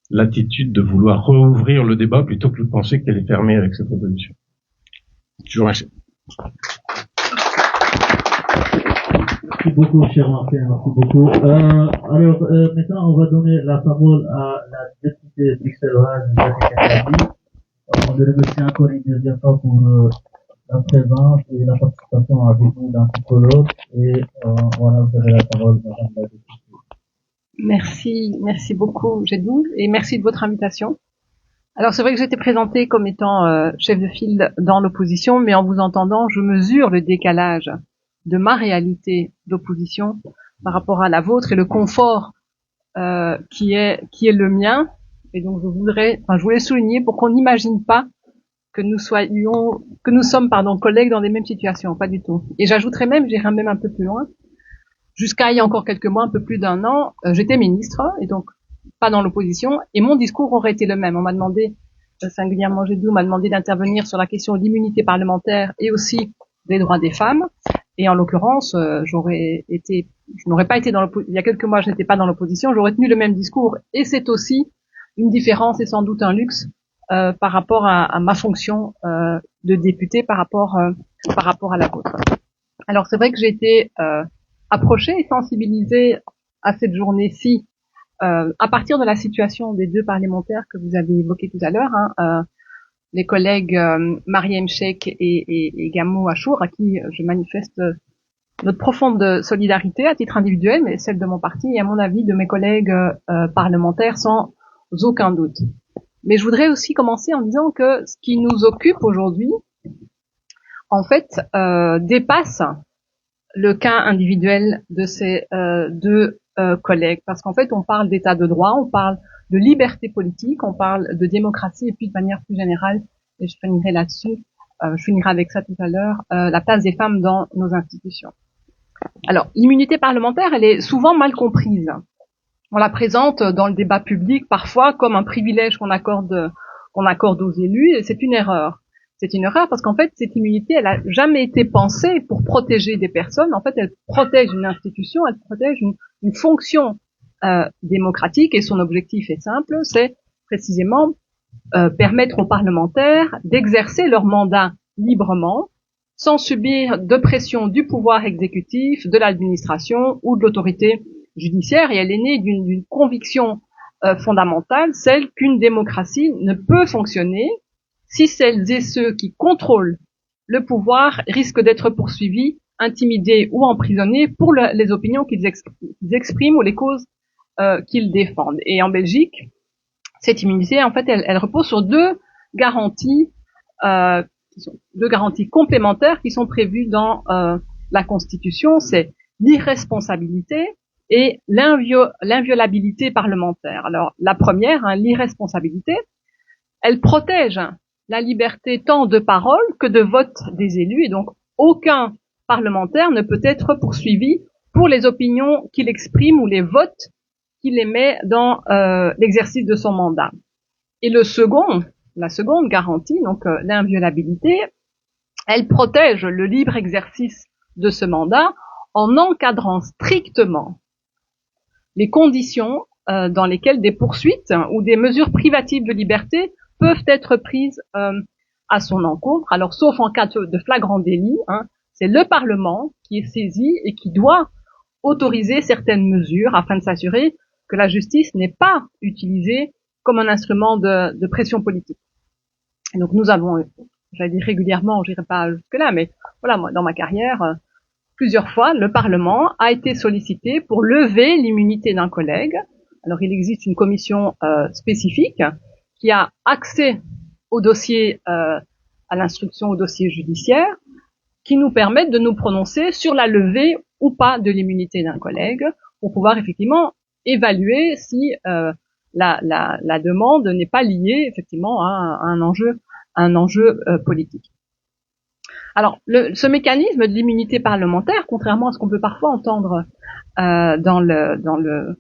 l'attitude de vouloir rouvrir le débat plutôt que de penser qu'elle est fermée avec cette résolution. Je vous remercie. Merci beaucoup, cher Martin, merci beaucoup. Alors, maintenant, on va donner la parole à la députée bruxelloise, on le remercie encore une deuxième fois pour la présence et la participation avec nous dans ce colloque. Et voilà, vous avez la parole, madame la députée. Merci beaucoup, Jedou, et merci de votre invitation. Alors c'est vrai que j'étais présentée comme étant chef de file dans l'opposition, mais en vous entendant, je mesure le décalage de ma réalité d'opposition par rapport à la vôtre et le confort qui est le mien. Et donc je voulais souligner pour qu'on n'imagine pas que nous sommes collègues dans les mêmes situations, pas du tout. Et j'ajouterais même, j'irais même un peu plus loin. Jusqu'à il y a encore quelques mois, un peu plus d'1 an, j'étais ministre et donc pas dans l'opposition, et mon discours aurait été le même. On m'a demandé, singulièrement Jedou m'a demandé d'intervenir sur la question de l'immunité parlementaire et aussi des droits des femmes. Et en l'occurrence, je n'aurais pas été il y a quelques mois, je n'étais pas dans l'opposition, j'aurais tenu le même discours. Et c'est aussi une différence et sans doute un luxe par rapport à ma fonction de député par rapport à la vôtre. Alors c'est vrai que j'ai été approchée et sensibilisée à cette journée-ci à partir de la situation des deux parlementaires que vous avez évoqués tout à l'heure, les collègues Mariam Sheikh et Gamou Achour, à qui je manifeste notre profonde solidarité à titre individuel, mais celle de mon parti et à mon avis de mes collègues parlementaires sans aucun doute. Mais je voudrais aussi commencer en disant que ce qui nous occupe aujourd'hui, en fait, dépasse le cas individuel de ces deux collègues, parce qu'en fait, on parle d'état de droit, on parle de liberté politique, on parle de démocratie, et puis de manière plus générale, et je finirai là-dessus, je finirai avec ça tout à l'heure, la place des femmes dans nos institutions. Alors, l'immunité parlementaire, elle est souvent mal comprise. On la présente dans le débat public parfois comme un privilège qu'on accorde aux élus, et c'est une erreur. C'est une erreur parce qu'en fait, cette immunité, elle a jamais été pensée pour protéger des personnes. En fait, elle protège une institution, elle protège une fonction démocratique, et son objectif est simple, c'est précisément permettre aux parlementaires d'exercer leur mandat librement, sans subir de pression du pouvoir exécutif, de l'administration ou de l'autorité judiciaire. Et elle est née d'une conviction fondamentale, celle qu'une démocratie ne peut fonctionner si celles et ceux qui contrôlent le pouvoir risquent d'être poursuivis, intimidés ou emprisonnés pour les opinions qu'ils expriment ou les causes qu'ils défendent. Et en Belgique, cette immunité, en fait, elle repose sur deux garanties complémentaires qui sont prévues dans la Constitution. C'est l'irresponsabilité et l'inviolabilité parlementaire. Alors, la première, l'irresponsabilité, elle protège la liberté tant de parole que de vote des élus, et donc aucun parlementaire ne peut être poursuivi pour les opinions qu'il exprime ou les votes qu'il émet dans l'exercice de son mandat. Et la seconde garantie, donc l'inviolabilité, elle protège le libre exercice de ce mandat en encadrant strictement les conditions dans lesquelles des poursuites ou des mesures privatives de liberté peuvent être prises à son encontre. Alors, sauf en cas de flagrant délit, c'est le Parlement qui est saisi et qui doit autoriser certaines mesures afin de s'assurer que la justice n'est pas utilisée comme un instrument de pression politique. Et donc, nous avons, j'allais dire régulièrement, je n'irai pas jusque-là, mais voilà, moi, dans ma carrière, plusieurs fois, le Parlement a été sollicité pour lever l'immunité d'un collègue. Alors, il existe une commission spécifique qui a accès au dossier, à l'instruction au dossier judiciaire, qui nous permettent de nous prononcer sur la levée ou pas de l'immunité d'un collègue, pour pouvoir effectivement évaluer si la demande n'est pas liée effectivement à un enjeu politique. Alors, ce mécanisme de l'immunité parlementaire, contrairement à ce qu'on peut parfois entendre dans le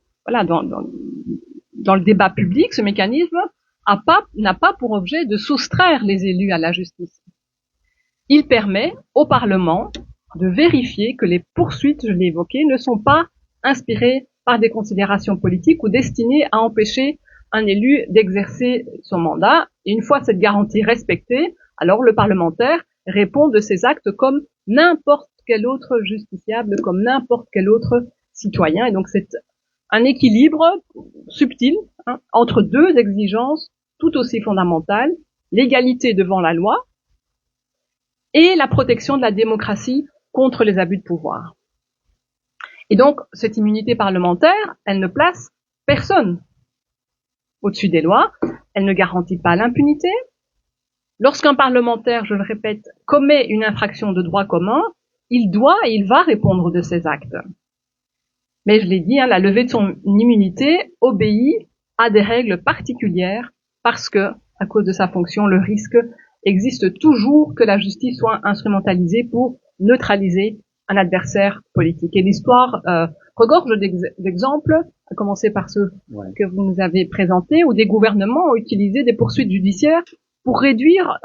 débat public, ce mécanisme n'a pas pour objet de soustraire les élus à la justice. Il permet au Parlement de vérifier que les poursuites, je l'ai évoqué, ne sont pas inspirées par des considérations politiques ou destinées à empêcher un élu d'exercer son mandat. Et une fois cette garantie respectée, alors le parlementaire répond de ses actes comme n'importe quel autre justiciable, comme n'importe quel autre citoyen. Et donc c'est un équilibre subtil entre deux exigences tout aussi fondamentales, l'égalité devant la loi et la protection de la démocratie contre les abus de pouvoir. Et donc, cette immunité parlementaire, elle ne place personne au-dessus des lois, elle ne garantit pas l'impunité. Lorsqu'un parlementaire, je le répète, commet une infraction de droit commun, il doit et il va répondre de ses actes. Mais je l'ai dit, la levée de son immunité obéit à des règles particulières parce que, à cause de sa fonction, le risque existe toujours que la justice soit instrumentalisée pour neutraliser un adversaire politique. Et l'histoire regorge d'exemples, à commencer par ceux que vous nous avez présentés, où des gouvernements ont utilisé des poursuites judiciaires pour réduire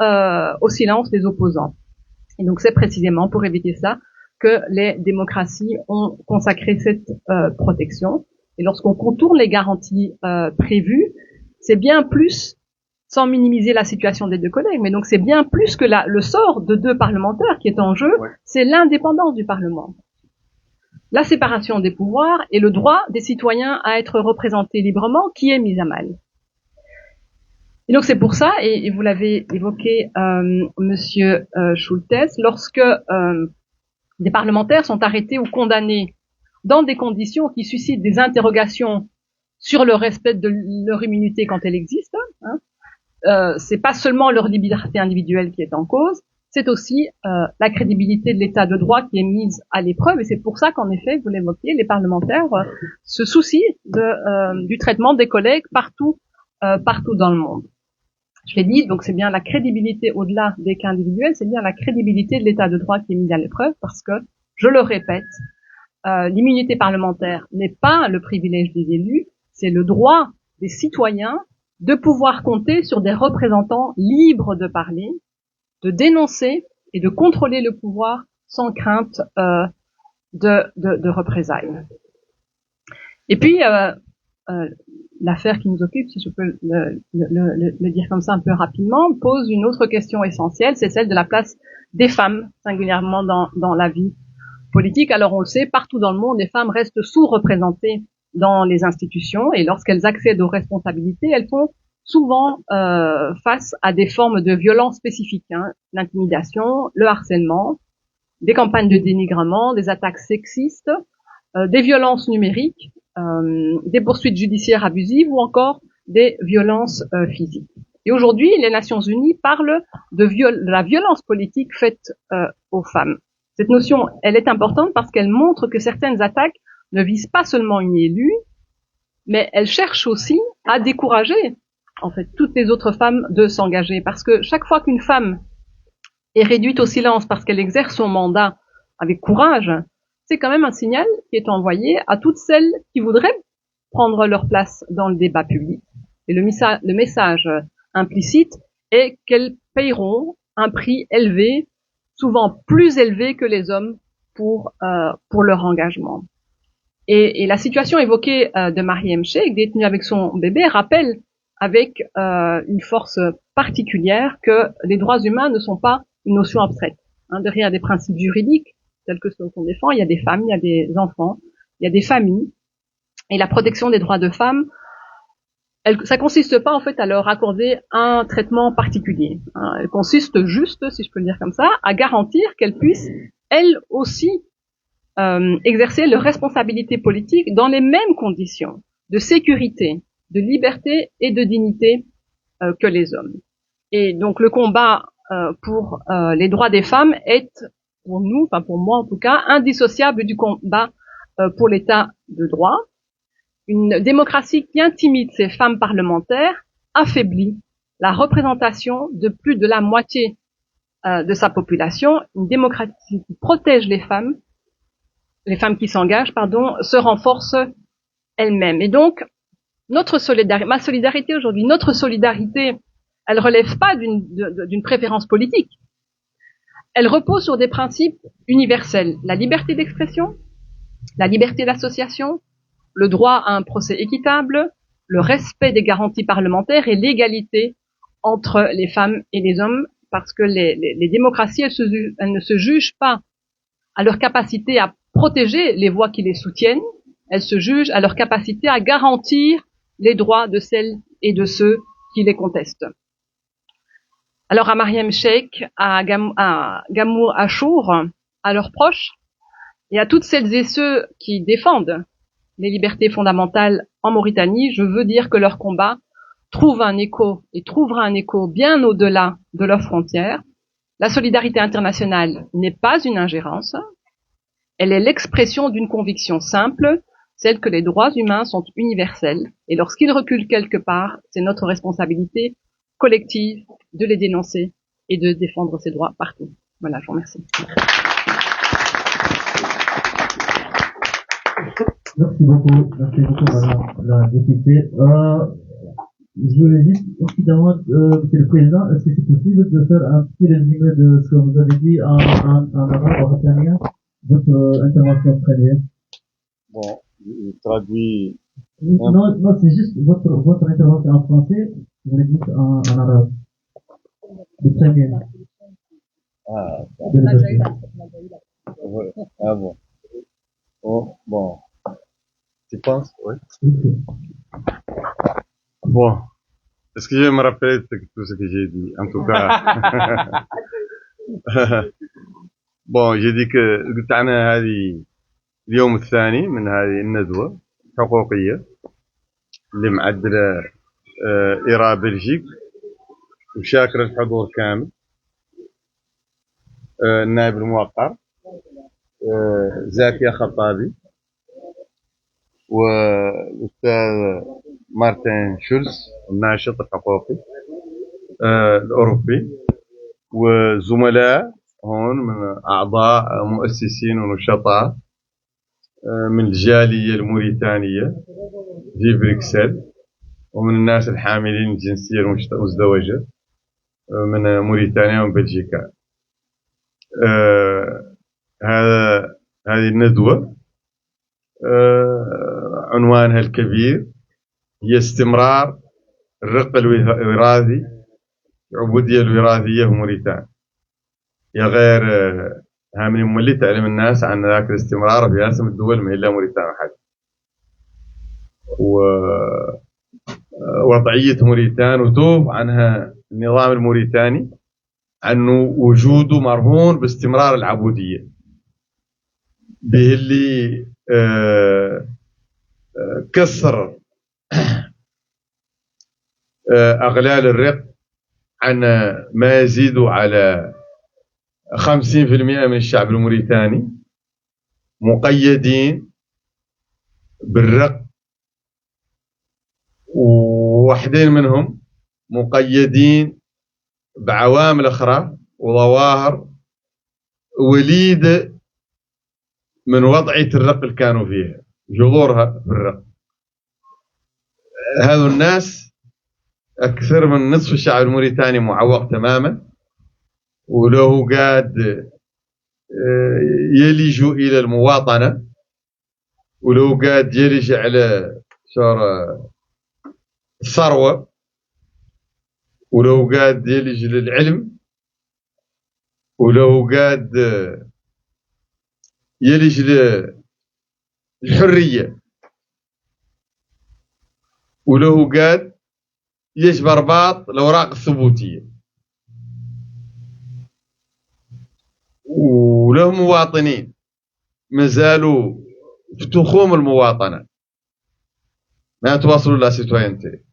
au silence les opposants. Et donc c'est précisément pour éviter ça que les démocraties ont consacré cette protection. Et lorsqu'on contourne les garanties prévues, c'est bien plus sans minimiser la situation des deux collègues. Mais donc c'est bien plus que le sort de deux parlementaires qui est en jeu, c'est l'indépendance du Parlement, la séparation des pouvoirs et le droit des citoyens à être représentés librement qui est mis à mal. Et donc c'est pour ça, et vous l'avez évoqué, Monsieur Schultes, lorsque des parlementaires sont arrêtés ou condamnés dans des conditions qui suscitent des interrogations sur le respect de leur immunité quand elle existe, c'est pas seulement leur liberté individuelle qui est en cause, c'est aussi la crédibilité de l'état de droit qui est mise à l'épreuve, et c'est pour ça qu'en effet, vous l'évoquiez, les parlementaires se soucient du traitement des collègues partout dans le monde. Je l'ai dit, donc c'est bien la crédibilité au-delà des cas individuels, c'est bien la crédibilité de l'état de droit qui est mise à l'épreuve, parce que, je le répète, l'immunité parlementaire n'est pas le privilège des élus, c'est le droit des citoyens de pouvoir compter sur des représentants libres de parler, de dénoncer et de contrôler le pouvoir sans crainte de représailles. Et puis, l'affaire qui nous occupe, si je peux le dire comme ça un peu rapidement, pose une autre question essentielle, c'est celle de la place des femmes, singulièrement dans la vie politique. Alors on le sait, partout dans le monde, les femmes restent sous-représentées dans les institutions, et lorsqu'elles accèdent aux responsabilités, elles font souvent face à des formes de violence spécifiques, l'intimidation, le harcèlement, des campagnes de dénigrement, des attaques sexistes, des violences numériques, des poursuites judiciaires abusives ou encore des violences physiques. Et aujourd'hui, les Nations Unies parlent de la violence politique faite aux femmes. Cette notion, elle est importante parce qu'elle montre que certaines attaques ne visent pas seulement une élue, mais elles cherchent aussi à décourager, en fait, toutes les autres femmes de s'engager. Parce que chaque fois qu'une femme est réduite au silence parce qu'elle exerce son mandat avec courage, c'est quand même un signal qui est envoyé à toutes celles qui voudraient prendre leur place dans le débat public. Et le message implicite est qu'elles paieront un prix élevé, souvent plus élevé que les hommes pour leur engagement. Et la situation évoquée de Mariam Sheikh, détenue avec son bébé, rappelle avec une force particulière que les droits humains ne sont pas une notion abstraite. Derrière des principes juridiques tels que ceux qu'on défend, il y a des femmes, il y a des enfants, il y a des familles. Et la protection des droits de femmes, ça consiste pas en fait à leur accorder un traitement particulier. Elle consiste juste, si je peux le dire comme ça, à garantir qu'elles puissent elles aussi exercer leurs responsabilités politiques dans les mêmes conditions de sécurité, de liberté et de dignité que les hommes. Et donc le combat pour les droits des femmes est pour nous, enfin pour moi en tout cas, indissociable du combat pour l'état de droit. Une démocratie qui intimide ces femmes parlementaires affaiblit la représentation de plus de la moitié de sa population. Une démocratie qui protège les femmes qui s'engagent, se renforce elle-même. Et donc, ma solidarité aujourd'hui, notre solidarité, elle relève pas d'une préférence politique. Elle repose sur des principes universels. La liberté d'expression, la liberté d'association, le droit à un procès équitable, le respect des garanties parlementaires et l'égalité entre les femmes et les hommes, parce que les démocraties, elles ne se jugent pas à leur capacité à protéger les voix qui les soutiennent, elles se jugent à leur capacité à garantir les droits de celles et de ceux qui les contestent. Alors à Mariam Sheikh, à Gamour Achour, à leurs proches, et à toutes celles et ceux qui défendent les libertés fondamentales en Mauritanie, je veux dire que leur combat trouve un écho et trouvera un écho bien au-delà de leurs frontières. La solidarité internationale n'est pas une ingérence, elle est l'expression d'une conviction simple, celle que les droits humains sont universels, et lorsqu'ils reculent quelque part, c'est notre responsabilité collective de les dénoncer et de défendre ces droits partout. Voilà, je vous remercie. Merci beaucoup, madame la députée. Je voulais juste aussi demander, Monsieur le Président, est-ce que c'est possible de faire un petit résumé de ce que vous avez dit en arabe, en italien, votre intervention première? Bon, je traduis. Non, c'est juste votre intervention en français, Vous le dites en arabe. Très bien. Ah, De ah bon. Oh, bon. Tu penses? Oui. Bon, est-ce que je vais me rappeler de tout ce que j'ai dit? En tout cas, bon, j'ai dit que قلت عنها هذه اليوم الثاني من هذه الندوة الحقوقية اللي معدلة إيرا بلجيك، وشاكر الحضور كامل، النائب الموقر زاكية خطابي، والأستاذ مارتن شولز الناشط الحقوقي الأوروبي، وزملاء هون من أعضاء مؤسسين ونشطاء من الجالية الموريتانية في بروكسل، ومن الناس الحاملين الجنسية المزدوجة من موريتانيا وبلجيكا. هذه الندوة عنوانها الكبير هي استمرار الرق الوراثي، العبودية الوراثية في موريتانيا. يا غير هامني مولي تعلم الناس عن ذاك الاستمرار في اسم الدول ما إلا موريتانيا حد. ووضعية موريتانيا وتوب عنها النظام الموريتاني عنه وجوده مرهون باستمرار العبودية، به اللي كسر أغلال الرق عن ما يزيد على 50% من الشعب الموريتاني مقيدين بالرق، وواحدين منهم مقيدين بعوامل أخرى وظواهر وليدة من وضعية الرق اللي كانوا فيها، جذورها في الرق. هذو الناس أكثر من نصف الشعب الموريتاني معوق تماما، وله قاد يلج إلى المواطنة، ولو قاد يلج على الثروة، ولو قاد يلج للعلم، ولو قاد يلج للحرية، ولو قاد يجبر رباط الأوراق الثبوتية، وله مواطنين مازالوا في تخوم المواطنة ما تواصلوا لا سيتوينتي.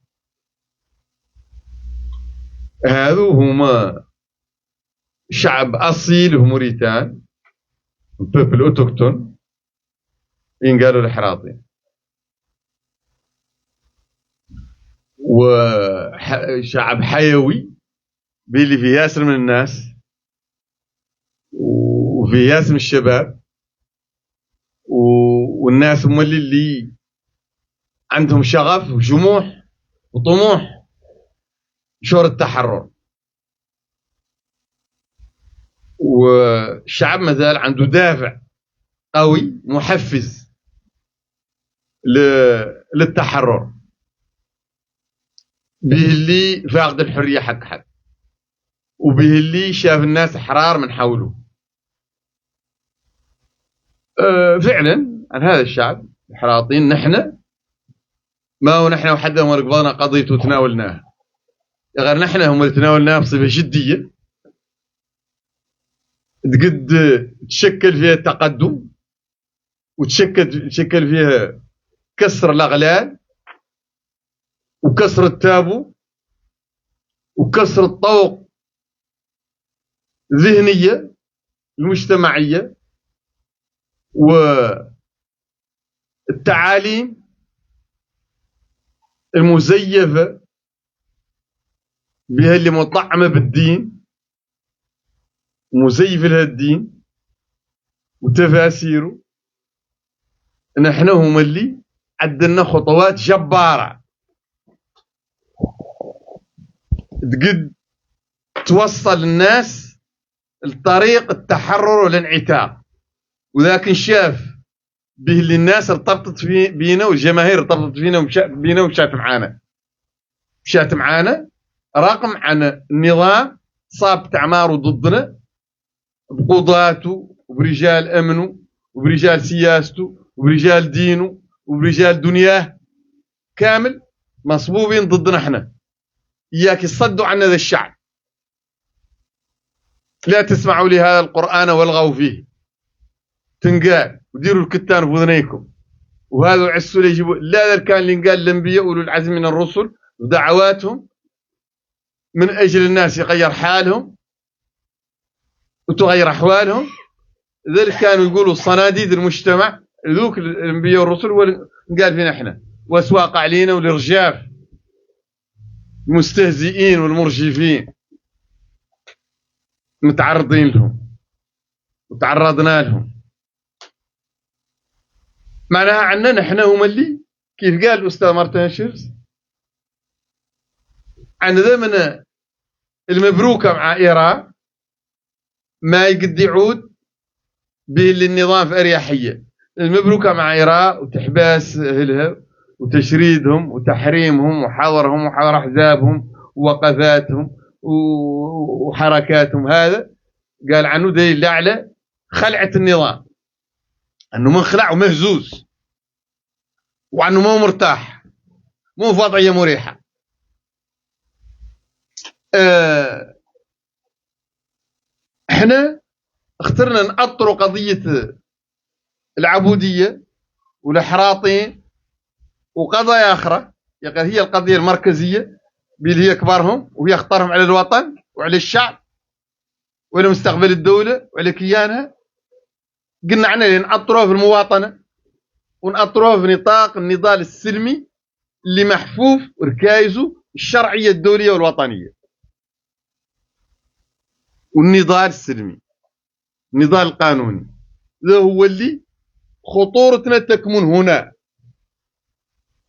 هذو هما شعب أصيل في موريتان، بيبل أوتوكتون ينقالوا الحراطي، وشعب حيوي بيلي فيه ياسر من الناس وفيه ياسر من الشباب، والناس هم اللي عندهم شغف وجموح وطموح شور التحرر. والشعب مازال عنده دافع قوي محفز للتحرر، به اللي فاقد الحرية حق حد، وبه اللي شاف الناس أحرار من حوله. فعلا عن هذا الشعب الحراطين نحن ما هو نحن وحده هم قبضنا قضية وتناولناها، غير نحن هم اللي تناولناها بصفة جدية قد تشكل فيها التقدم، وتشكل فيها كسر الأغلال وكسر التابو وكسر الطوق الذهنية المجتمعية والتعاليم المزيفة بها اللي مطعمة بالدين ومزيف لها الدين وتفاسيره. نحن هم اللي عدلنا خطوات جبارة قد توصل الناس لطريق التحرر والانعتاق، ولكن شاف به اللي الناس ارتبطت بينا والجماهير ارتبطت بينا ومشات معانا. مشات معانا رقم عن النظام صاب تعماره ضدنا بقضاته وبرجال أمنه وبرجال سياسته وبرجال دينه وبرجال دنياه كامل مصبوبين ضدنا احنا. إياك يصدوا عن هذا الشعب، لا تسمعوا لهذا القرآن والغوا فيه، تنقال وديروا الكتان في اذنيكم، وهذا عسوا اللي يجيبوا لا ذا كان اللي قال الانبياء اولو العزم من الرسل ودعواتهم من اجل الناس يغير حالهم وتغير احوالهم. ذلك كانوا يقولوا صناديد المجتمع ذوك الانبياء والرسل قال فينا احنا، واسواق علينا والارجاف المستهزئين والمرجفين متعرضين لهم وتعرضنا لهم. معناها عنا نحن هم اللي كيف قال الأستاذ مارتن شيرز عن ذمن المبروكة مع إيران ما يقد يعود به للنظام في أريحية. المبروكة مع إيران وتحباس أهلها وتشريدهم وتحريمهم وحظرهم وحظر أحزابهم ووقفاتهم وحركاتهم، هذا قال عنه دليل على خلعة النظام، أنه منخلع ومهزوز وأنه مو مرتاح، مو في وضعية مريحة. احنا اخترنا نأطروا قضية العبودية والإحراطين وقضايا أخرى هي القضية المركزية اللي هي كبارهم وهي خطرهم على الوطن وعلى الشعب وعلى مستقبل الدولة وعلى كيانها. قلنا عنها نأطروها في المواطنة ونأطروها في نطاق النضال السلمي اللي محفوف ركائزه الشرعية الدولية والوطنية. والنضال السلمي النضال القانوني ذا هو اللي خطورتنا تكمن هنا.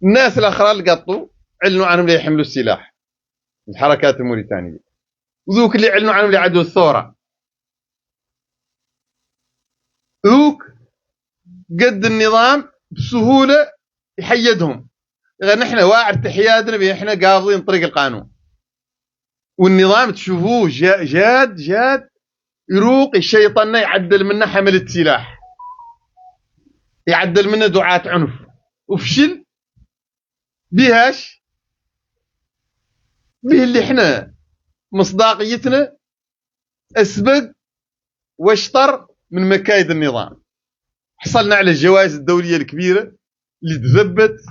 الناس الأخرى اللي قطوا علنوا عنهم لا يحملوا السلاح، الحركات الموريتانية، وذوك اللي علنوا عنهم اللي عدوا الثورة، ذوك قد النظام بسهولة يحيدهم. غير نحن واعر حيادنا بإحنا قابضين طريق القانون، والنظام تشوفوه جاد يروق الشيطان يعدل منا حملة سلاح، يعدل منا دعاة عنف، وفشل بيهاش به اللي احنا مصداقيتنا أسبق واشطر من مكايد النظام. حصلنا على الجوائز الدولية الكبيرة اللي تثبت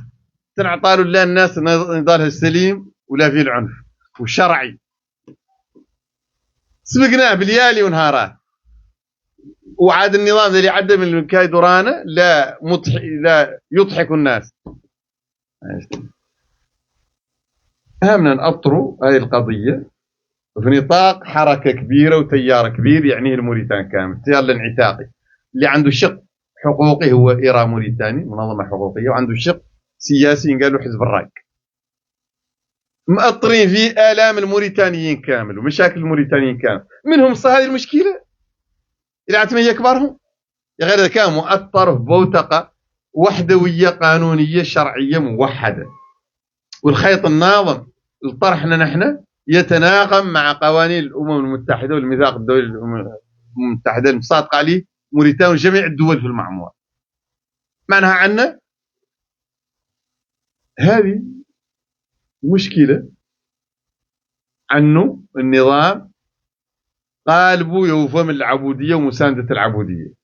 تنعطالوا لا الناس نضالها السليم ولا فيه العنف وشرعي. سبقناه بليالي ونهارات، وعاد النظام اللي عدى من المكايد ورانا لا يضحك الناس. أهمنا نأطروا هذه القضية في نطاق حركة كبيرة وتيار كبير يعنيه الموريتان كامل، التيار الانعتاقي اللي عنده شق حقوقي هو إيران موريتاني منظمة حقوقية، وعنده شق سياسي قال له حزب الراك. مأطرين فيه آلام الموريتانيين كامل ومشاكل الموريتانيين كامل، منهم هذه المشكلة اللي عتمية كبارهم غير كان مؤطر بوتقة وحدوية قانونية شرعية موحدة. والخيط الناظم لطرحنا نحن يتناغم مع قوانين الأمم المتحدة والميثاق الدولي الأمم المتحدة المصادق عليه موريتانيا وجميع الدول في المعمورة. معناها عنا هذه مشكلة عنه النظام قالبوا يوفى من العبودية ومساندة العبودية،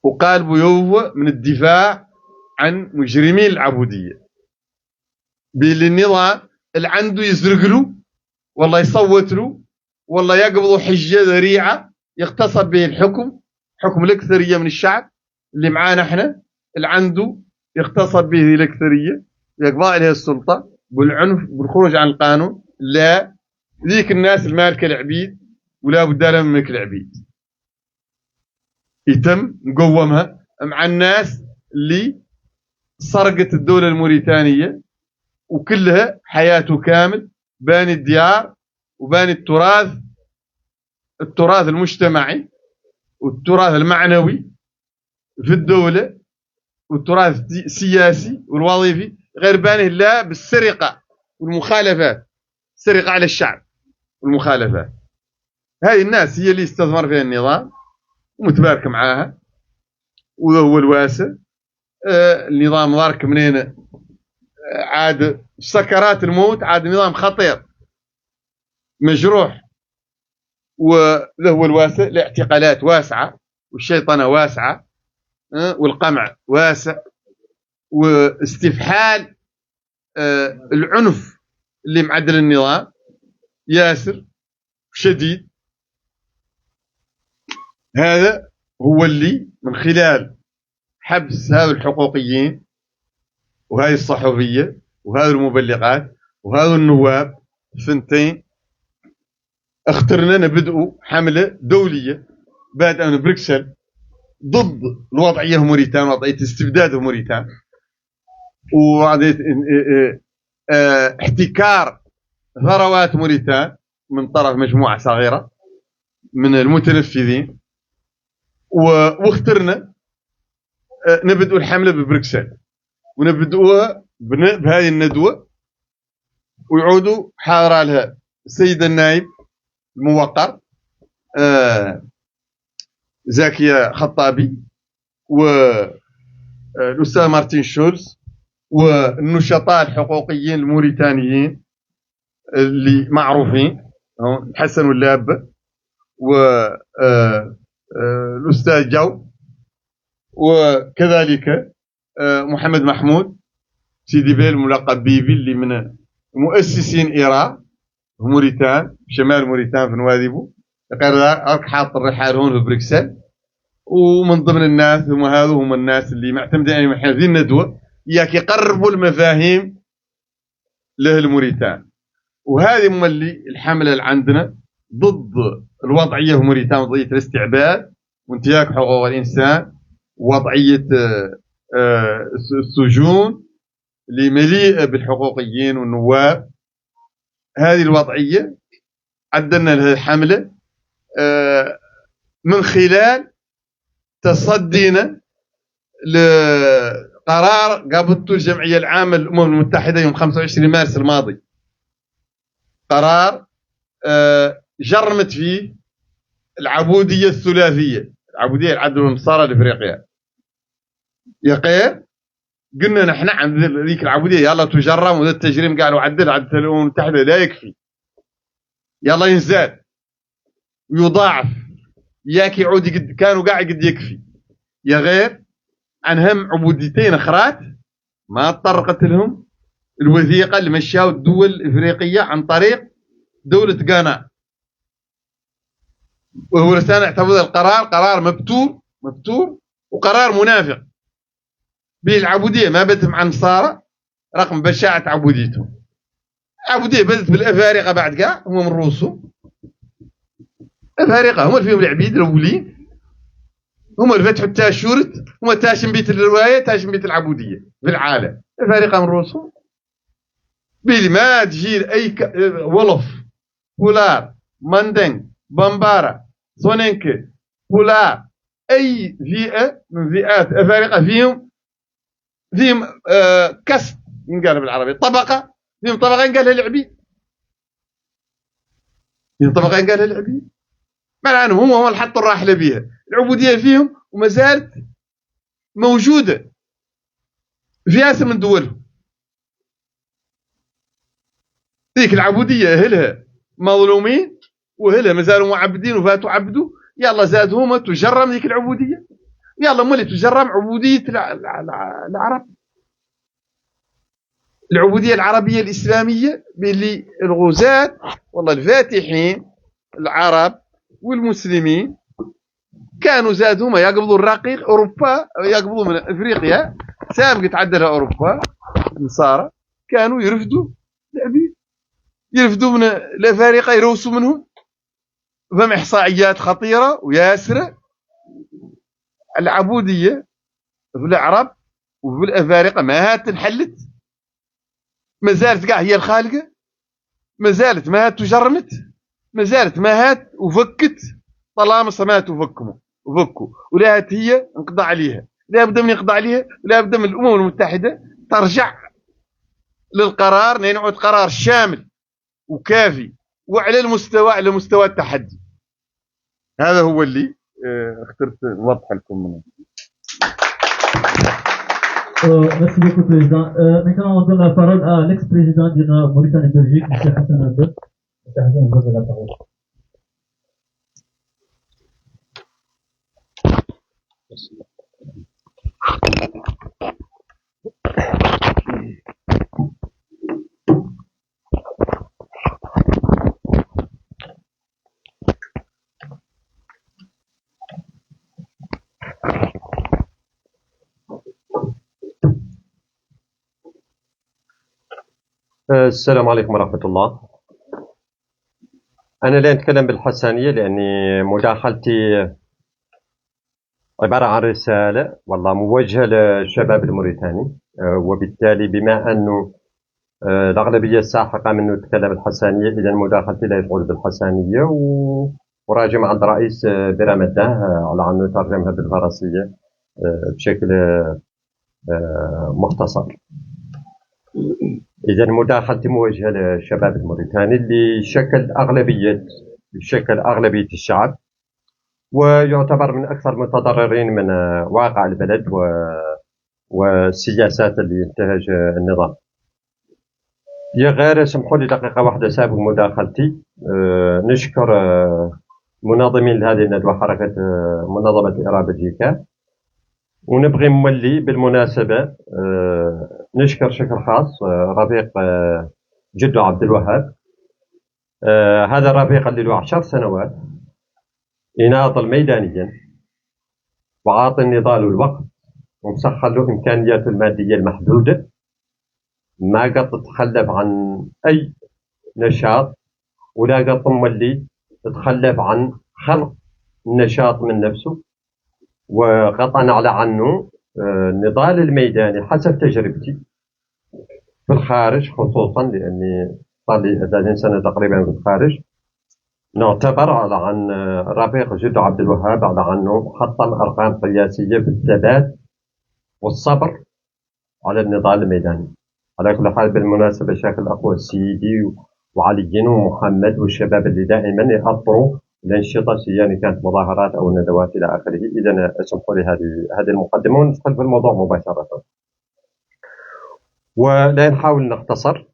وقالبوا يوفى من الدفاع عن مجرمين العبودية، بالنظام اللي عنده يزرق له والله يصوت له والله يقبضوا حجة ذريعة يغتصب به الحكم، حكم الأكثرية من الشعب اللي معانا احنا، اللي عنده يغتصب به الأكثرية يقبض عليها السلطة بالعنف بالخروج عن القانون. لا، ذيك الناس المالكة العبيد ولا بد لها من ملك العبيد، يتم مقومها مع الناس اللي سرقت الدولة الموريتانية وكلها حياته كامل باني الديار وباني التراث المجتمعي والتراث المعنوي في الدولة والتراث السياسي والوظيفي، غير بانه لا بالسرقة والمخالفات، السرقة على الشعب والمخالفات. هذه الناس هي اللي استثمر فيها النظام ومتبارك معاها، وهو الواسع. النظام ضارك منين عاد سكرات الموت، عاد نظام خطير مجروح، وهو الواسع. الاعتقالات واسعة، والشيطنة واسعة، والقمع واسع، واستفحال العنف اللي معدل النظام ياسر شديد. هذا هو اللي من خلال حبس هذا الحقوقيين وهذه الصحفية وهذه المبلغات وهذا النواب الثنتين اخترنا نبدأوا حملة دولية بادئة من بروكسل ضد الوضعية في موريتان، وضعية استبداد في موريتان، ووضعية احتكار ثروات موريتان من طرف مجموعة صغيرة من المتنفذين. واخترنا نبدأ الحملة ببروكسل، ونبدأوها بهذه الندوة، ويعودوا حاضرة لها السيد النائب الموقر زكية خطابي، والأستاذ مارتين شولز، والنشطاء الحقوقيين الموريتانيين اللي معروفين حسن واللابة، والأستاذ جو، وكذلك محمد محمود سيدي بيل ملقب بيبي اللي من مؤسسين إيران في موريتان، شمال موريتان في نواذبو. راك حاط الرحال هون في بروكسل، ومن ضمن الناس هم الناس اللي معتمدين عليهم احنا في الندوه ياك يقربوا المفاهيم لاهل موريتان. وهذه مولي الحمله اللي عندنا ضد الوضعيه في موريتان، وضعيه الاستعباد وانتهاك حقوق الانسان، ووضعيه السجون اللي مليئه بالحقوقيين والنواب. هذه الوضعيه عدلنا لها الحمله من خلال تصدينا لقرار قابلته الجمعية العامة للأمم المتحدة يوم 25 مارس الماضي، قرار جرمت فيه العبودية الثلاثية، العبودية العدل والنصارى لإفريقيا. يا غير قلنا نحن عند ذيك العبودية يلا تجرم، وذا التجريم قالوا عدل الأمم المتحدة لا يكفي، يلا ينزاد ويضاعف، ياك يعود كانوا قاعد قد يكفي. يا غير عن هم عبوديتين اخرات ما طرقت لهم الوثيقه اللي مشاو الدول الافريقيه عن طريق دوله غانا، وهو رسالة اعتبر القرار قرار مبتور وقرار منافق به. العبوديه ما بدت مع النصارى رغم بشاعه عبوديتهم. العبوديه بدت بالافارقه بعد كاع، هم من روسهم افارقه، هم اللي فيهم العبيد الاولين، هم اللي فتحوا التاشورت، هم تاشم بيت الروايه، تاشم بيت العبوديه في العالم. افارقه من روسهم بيلي ما تجي اي ولف بولار ماندنج بامبارا سونينكي بولار، اي فئه من فئات افارقه فيهم كسب ينقال بالعربي، طبقه فيهم طبقه ينقالها العبيد، فيهم طبقه ينقالها العبيد. معناها هم اللي حطوا الراحله بيها. العبوديه فيهم وما زالت موجوده في ياسر من دولهم. ذيك العبوديه اهلها مظلومين واهلها ما زالوا معبدين وفاتوا عبدوا، يلا زادهم تجرم ذيك العبوديه، يلا مولي تجرم عبوديه العرب، العبوديه العربيه الاسلاميه باللي الغزاة والله الفاتحين العرب والمسلمين كانوا زادهم يقبضوا الرقيق اوروبا، يقبضوا من افريقيا سابق تعدلها اوروبا. النصارى كانوا يرفدوا العبيد، يرفدوا من الافارقه، يروسوا منهم. فهم احصائيات خطيره وياسره. العبوديه في العرب وفي الافارقه ما هات انحلت، ما زالت كاع هي الخالقه، ما زالت ما هات تجرمت، ما زالت ما هات وفكت طالما مات وفكوا، ولا هات هي انقضى عليها، لا بد من ينقضى عليها، ولا بد من الامم المتحده ترجع للقرار نعود قرار شامل وكافي وعلى مستوى التحدي. هذا هو اللي اخترت نوضح لكم منه. Merci beaucoup, Président. Maintenant, on donne la parole à l'ex-président de la Mauritanie-Belgique, M. Hassan Abdel. M. Hassan, vous avez la parole. السلام عليكم ورحمة الله. أنا لا أتكلم بالحسانية لأني مداخلتي عبارة عن رسالة والله موجهة للشباب الموريتاني، وبالتالي بما أنه الأغلبية الساحقة منه تتكلم بالحسانية، إذا مداخلتي لا تقول بالحسانية، وراجع عند رئيس برامده على أنه يترجمها بالفرنسية بشكل مختصر. إذا مداخلتي موجهة للشباب الموريتاني اللي شكل أغلبية الشعب، ويعتبر من أكثر المتضررين من واقع البلد والسياسات اللي ينتهج النظام. يا غير سمحوا لي دقيقة واحدة سابق مداخلتي. نشكر منظمين لهذه الندوة، حركة منظمة إيران بلجيكا، ونبغي مولي بالمناسبة نشكر شكر خاص رفيق جدو عبد الوهاب. هذا الرفيق اللي له 10 سنوات يناضل ميدانيا وعاطي النضال الوقت ومسخر له إمكانياته المادية المحدودة، ما قد تتخلف عن أي نشاط ولا قد مولي تتخلف عن خلق النشاط من نفسه، وقطعا على عنه النضال الميداني حسب تجربتي في الخارج، خصوصا لأني صار لي 30 سنة تقريبا في الخارج. نعتبر على عن رفيق جدو عبد الوهاب على عنه حطم أرقام قياسية في الثبات والصبر على النضال الميداني. على كل حال بالمناسبة شكل الأخوة السيدي وعليين ومحمد والشباب اللي دائما يأطروا الأنشطة سواء كانت مظاهرات أو ندوات إلى آخره. إذا اسمحوا لي هذه المقدمة وندخل في الموضوع مباشرة، ولا نحاول نختصر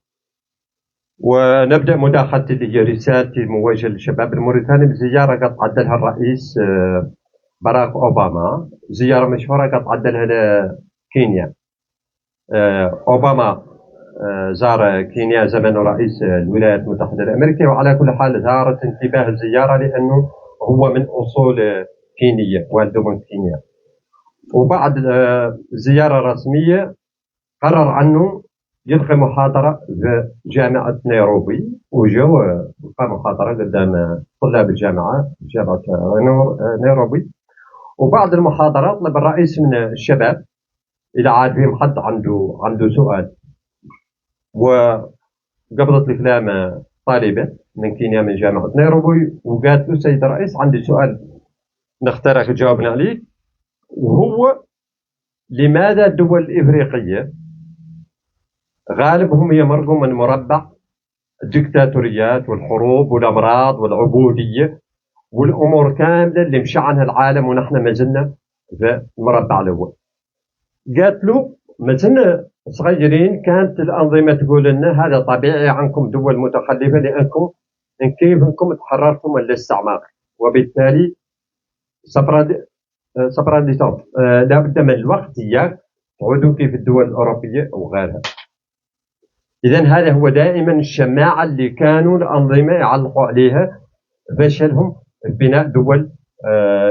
ونبدأ مداخلتي اللي هي رسالتي الموجهة للشباب الموريتاني بزيارة قد عدلها الرئيس باراك أوباما، زيارة مشهورة قد عدلها لكينيا. أوباما زار كينيا زمن رئيس الولايات المتحدة الأمريكية، وعلى كل حال ثارت انتباه الزيارة لأنه هو من أصول كينية، والده من كينيا. وبعد زيارة رسمية قرر عنه يلقي محاضرة في جامعة نيروبي، وجا لقى محاضرة قدام طلاب جامعة نيروبي. وبعد المحاضرة طلب الرئيس من الشباب إذا عاد فيهم حد عنده سؤال، وقبضت الكلام طالبة من كينيا من جامعة نيروبي وقالت له سيد الرئيس عندي سؤال نختارك تجاوبنا عليه، وهو لماذا الدول الإفريقية غالبهم يمرقوا من مربع الدكتاتوريات والحروب والأمراض والعبودية والأمور كاملة اللي مشى عنها العالم ونحن ما زلنا في المربع الأول. قالت له ما زلنا صغيرين كانت الأنظمة تقول لنا هذا طبيعي عنكم دول متخلفة لأنكم كيف انكم تحررتم من الاستعمار، وبالتالي لا بد من الوقت إياك تعودوا كيف الدول الأوروبية وغيرها. إذن هذا هو دائما الشماعة اللي كانوا الأنظمة يعلقوا عليها فشلهم في بناء دول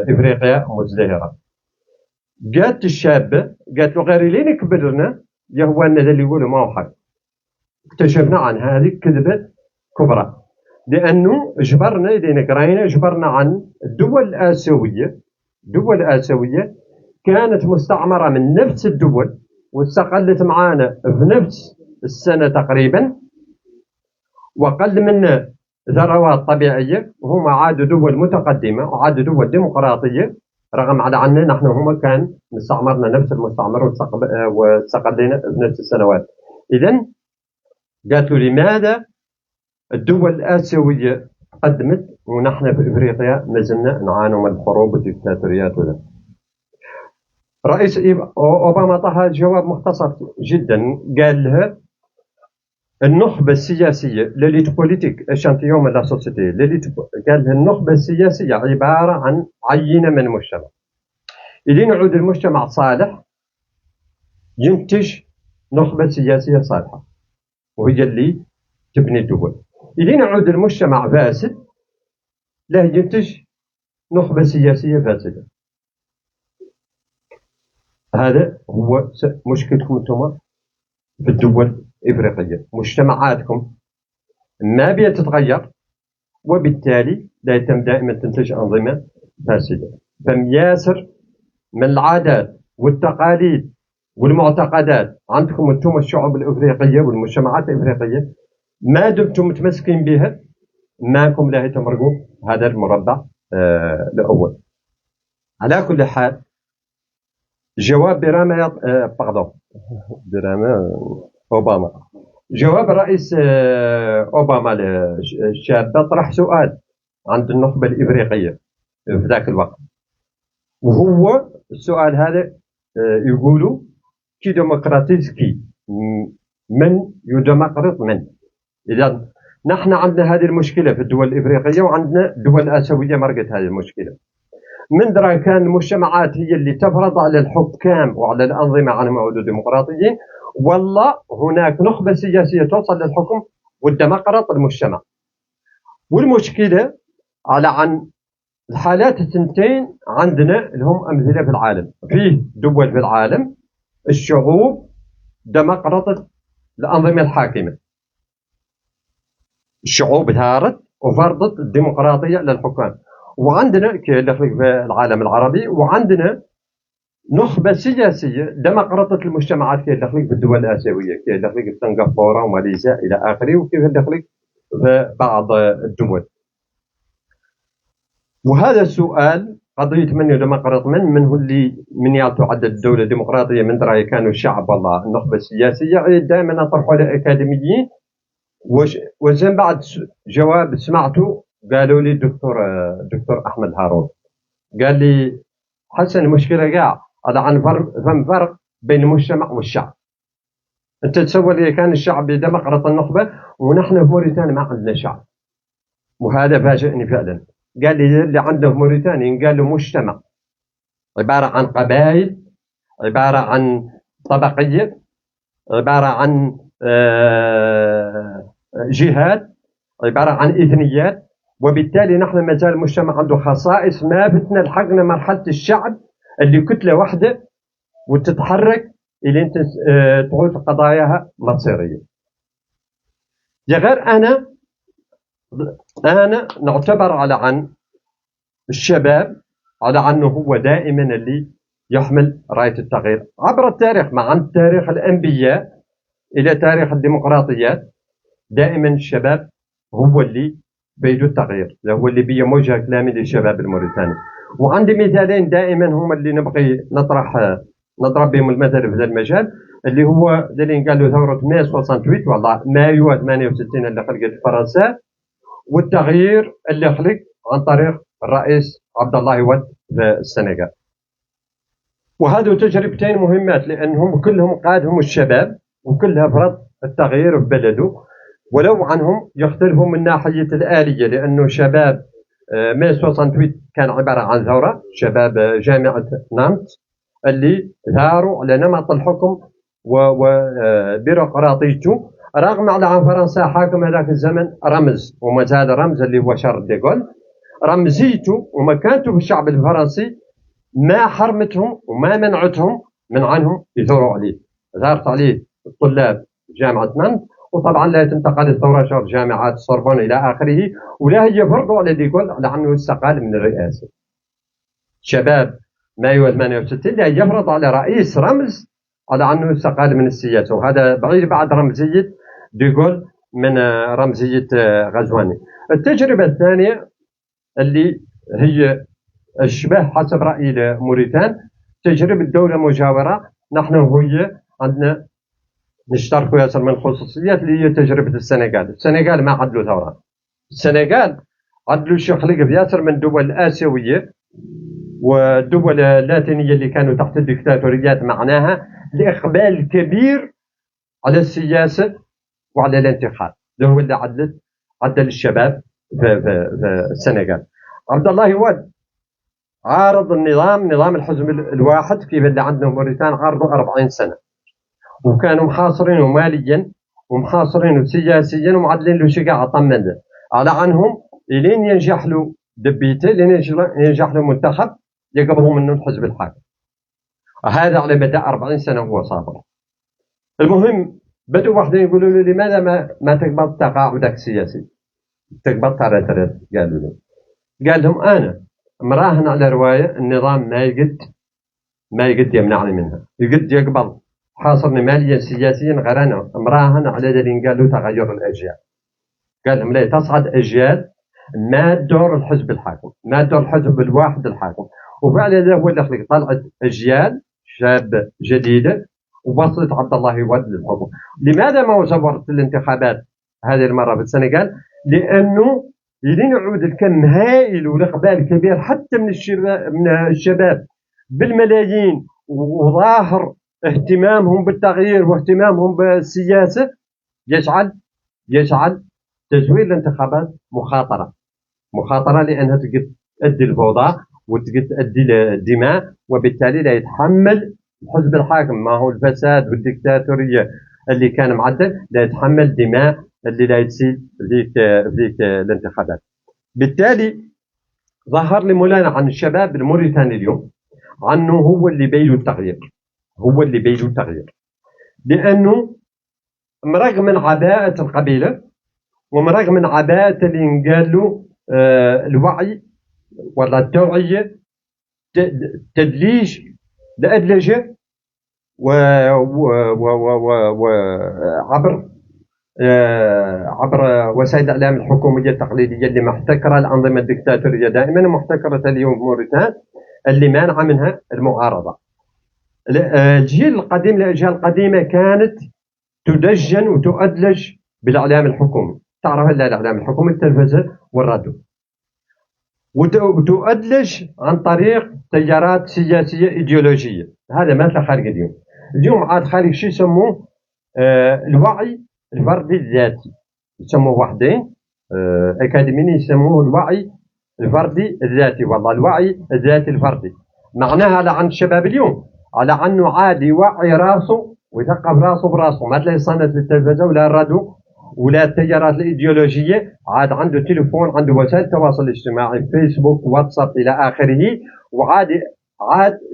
إفريقيا مزدهرة. قالت الشابة قالت له غير لين كبرنا يا هو أن اللي يقولوا ما هو حق. اكتشفنا عن هذه كذبة كبرى، لأنه جبرنا لين قرينا جبرنا عن الدول الآسيوية. الدول الآسيوية كانت مستعمرة من نفس الدول واستقلت معانا في نفس السنة تقريبا، وقل منا ثروات طبيعية، وهم عادوا دول متقدمة وعادوا دول ديمقراطية، رغم على عنا نحن هم كان مستعمرنا نفس المستعمر واستقلينا بنفس السنوات. إذن قالت له لماذا الدول الآسيوية قدمت ونحن في إفريقيا نزلنا نعاني من الحروب والديكتاتوريات وذا. رئيس أوباما طه جواب مختصر جدا، قال لها النخبة السياسية ليليت بوليتيك اشانتيون من لا سوسيتي، قال لها النخبة السياسية عبارة عن عينة من المجتمع، إلين يعود المجتمع صالح ينتج نخبة سياسية صالحة وهي اللي تبني الدول. إلين يعود المجتمع فاسد لا ينتج نخبة سياسية فاسدة. هذا هو مشكلتكم انتم في الدول الإفريقية، مجتمعاتكم ما بيتتغير وبالتالي لا يتم دائما تنتج أنظمة فاسدة. فمياسر من العادات والتقاليد والمعتقدات عندكم انتم الشعوب الإفريقية والمجتمعات الإفريقية ما دمتم متمسكين بها ماكم لا تمرقوا هذا المربع الأول. على كل حال جواب برامة أوباما، جواب الرئيس أوباما للشاب طرح سؤال عند النخبة الإفريقية في ذاك الوقت، وهو السؤال هذا يقولوا كي ديمقراطيسكي من يدمقرط من. إذا نحن عندنا هذه المشكلة في الدول الإفريقية وعندنا دول آسيوية مرقت هذه المشكلة. من درا كان المجتمعات هي اللي تفرض على الحكام وعلى الأنظمة عنهم يعودوا ديمقراطيين، والله هناك نخبة سياسية توصل للحكم والديمقراط المجتمع. والمشكلة على عن الحالات الثنتين عندنا لهم أمثلة في العالم. فيه دول في العالم الشعوب ديمقراطت الأنظمة الحاكمة، الشعوب ثارت وفرضت الديمقراطية للحكام. وعندنا في العالم العربي وعندنا نخبة سياسية ديمقراطت المجتمعات كيف دخلك في الدول الآسيوية، كيف دخلك في سنغافورة وماليزيا إلى آخره، وكيف دخلك في بعض الدول. وهذا السؤال قضية من يديمقراط من هو اللي من تعدد الدولة ديمقراطية من رأي كانوا الشعب والله النخبة السياسية دائما أطرحوا الأكاديميين. وزين بعد جواب سمعته قالوا لي دكتور أحمد هارون قال لي حسن المشكلة قاع هذا عن فرق بين المجتمع والشعب. أنت تصور لي كان الشعب ديمقراط النخبة ونحن في موريتانيا ما عندنا شعب، وهذا فاجئني فعلا. قال لي اللي عنده في موريتانيا قال له مجتمع عبارة عن قبائل، عبارة عن طبقية، عبارة عن جهات، عبارة عن إثنيات. وبالتالي نحن ما زال المجتمع عنده خصائص ما فتنا لحقنا مرحلة الشعب اللي كتلة واحدة وتتحرك إلى أنت تقول في قضاياها مصيرية. غير أنا نعتبر على عن الشباب على عنه هو دائما اللي يحمل راية التغيير عبر التاريخ، مع عند تاريخ الأنبياء إلى تاريخ الديمقراطيات. دائما الشباب هو اللي بيدو التغيير، هو اللي بيموجه كلامي للشباب الموريتاني. وعندي مثالين دائما هم اللي نبغي نضرب بهم المثل في هذا المجال، اللي هو اللي قال له ثورة ماي 68 والله مايو 68 اللي خلقت فرنسا، والتغيير اللي خلق عن طريق الرئيس عبد الله ود في السنغال. وهذو تجربتين مهمات لأنهم كلهم قادهم الشباب وكلها فرض التغيير في بلده، ولو عنهم يختلفوا من ناحية الآلية. لأنه شباب ماي 68 كان عبارة عن ثورة شباب جامعة نانت اللي ثاروا على نمط الحكم وبيروقراطيته، رغم على عن فرنسا حاكم هذاك الزمن رمز وما زال رمز اللي هو شارل ديغول. رمزيته ومكانته في الشعب الفرنسي ما حرمتهم وما منعتهم من عنهم يثوروا عليه. ثارت عليه الطلاب جامعة نانت، وطبعا لا تنتقل الثورة شر جامعات السوربون إلى آخره، ولا هي فرضوا على ديغول على أنه استقال من الرئاسة. شباب مايو 68 لا يفرض على رئيس رمز على أنه استقال من السياسة، وهذا بعيد بعد رمزية ديغول من رمزية غزواني. التجربة الثانية اللي هي الشبه حسب رأي موريتان تجربة دولة مجاورة. نحن هي عندنا نشتركوا ياسر من الخصوصيات اللي هي تجربة السنغال ما عدلوا ثورة. السنغال عدلوا شي خلق في ياسر من الدول الآسيوية والدول اللاتينية اللي كانوا تحت الدكتاتوريات، معناها لإقبال كبير على السياسة وعلى الانتخاب. ده هو اللي عدل الشباب في السنغال. عبد الله واد عارض نظام الحزب الواحد كيف اللي عندنا في موريتانيا، عارضه 40 سنة، وكانوا محاصرينه ماليا ومحاصرينه سياسيا ومعدلين له شقاعة طمن على عنهم لين ينجح له دبيته، لين ينجح له منتخب يقبضوا منه الحزب الحاكم. هذا على مدى 40 سنة هو صابر. المهم بدوا واحدين يقولوا له لماذا ما تقبض تقاعدك السياسي، تقبض ثلاث. قالوا له، قال لهم أنا مراهن على رواية النظام ما يقد يمنعني منها، يقد يقبض حاصرني ماليا سياسيا غير أنا مراهن على دليل قالوا تغير الأجيال. قال لهم لا، تصعد أجيال ما دور الحزب الحاكم، ما دور الحزب الواحد الحاكم. وفعلا هذا هو اللي خلق، طلعت أجيال شاب جديدة ووصلت عبد الله واد للحكم. لماذا ما زورت الانتخابات هذه المرة في السنغال؟ لأنه يريد يعود الكم هائل والإقبال كبير حتى من الشباب بالملايين، وظاهر اهتمامهم بالتغيير واهتمامهم بالسياسة يجعل تزوير الانتخابات مخاطرة لأنها تقد تؤدي الفوضى وتقد تؤدي الدماء، وبالتالي لا يتحمل الحزب الحاكم، ما هو الفساد والديكتاتورية اللي كان معدل، لا يتحمل دماء اللي لا يتصير ذيك الانتخابات. بالتالي ظهر لي مولانا عن الشباب الموريتاني اليوم عنه هو اللي بيلو التغيير، لأنه مرغم من عباءة القبيلة ومرغم من عباءة اللي ينقال له الوعي ولا التوعية، تدليج لأدلجة عبر وسائل الإعلام الحكومية التقليدية اللي محتكرة الأنظمة الدكتاتورية دائما، محتكرة اليوم موريتان اللي مانعة منها المعارضة. الجيل القديم، الأجيال القديمة كانت تدجن وتؤدلج بالإعلام الحكومي، تعرف الإعلام الحكومي التلفزة والراديو، وتؤدلج عن طريق تيارات سياسية إيديولوجية. هذا ما خارج اليوم عاد خارج شيء يسموه الوعي الفردي الذاتي، يسموه وحدين أكاديميين يسموه الوعي الفردي الذاتي. والله الوعي الذاتي الفردي معناها على عند الشباب اليوم على عنه عادي يوعي راسه ويثقف راسه براسه، ما تلاقي صنة التلفزة ولا الراديو ولا التيارات الإيديولوجية، عاد عنده تليفون، عنده وسائل التواصل الاجتماعي، فيسبوك، واتساب إلى آخره، وعاد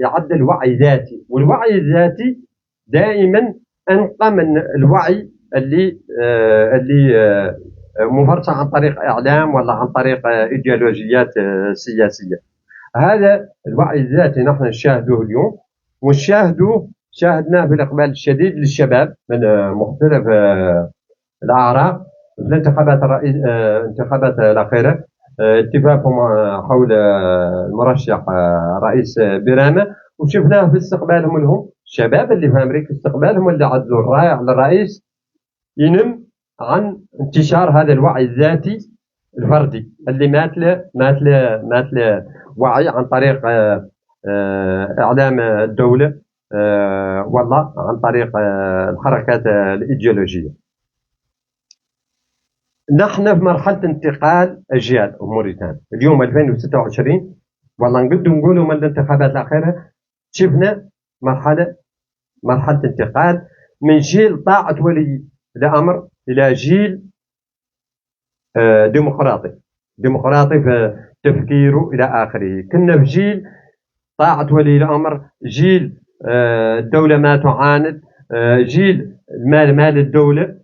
يعد الوعي ذاتي. والوعي الذاتي دائما أنقى من الوعي اللي مفرطة عن طريق إعلام ولا عن طريق إيديولوجيات سياسية. هذا الوعي الذاتي نحن نشاهده اليوم، شاهدناه بالإقبال الشديد للشباب من مختلف الأعراق في الانتخابات الأخيرة، اتفاقهم حول المرشح رئيس برامة، وشفناه في استقبالهم لهم الشباب اللي في أمريكا، استقبالهم اللي عدلوا الرائع للرئيس ينم عن انتشار هذا الوعي الذاتي الفردي اللي مات له وعي عن طريق إعلام الدولة والله عن طريق الحركات الإيديولوجية. نحن في مرحلة انتقال أجيال في موريتانيا اليوم 2026، والله نقولوا من الانتخابات الأخيرة شفنا مرحلة انتقال من جيل طاعة ولي الأمر إلى جيل ديمقراطي في تفكيره إلى آخره. كنا في جيل طاعة ولي الأمر، جيل الدولة ما تعاند، جيل مال الدولة،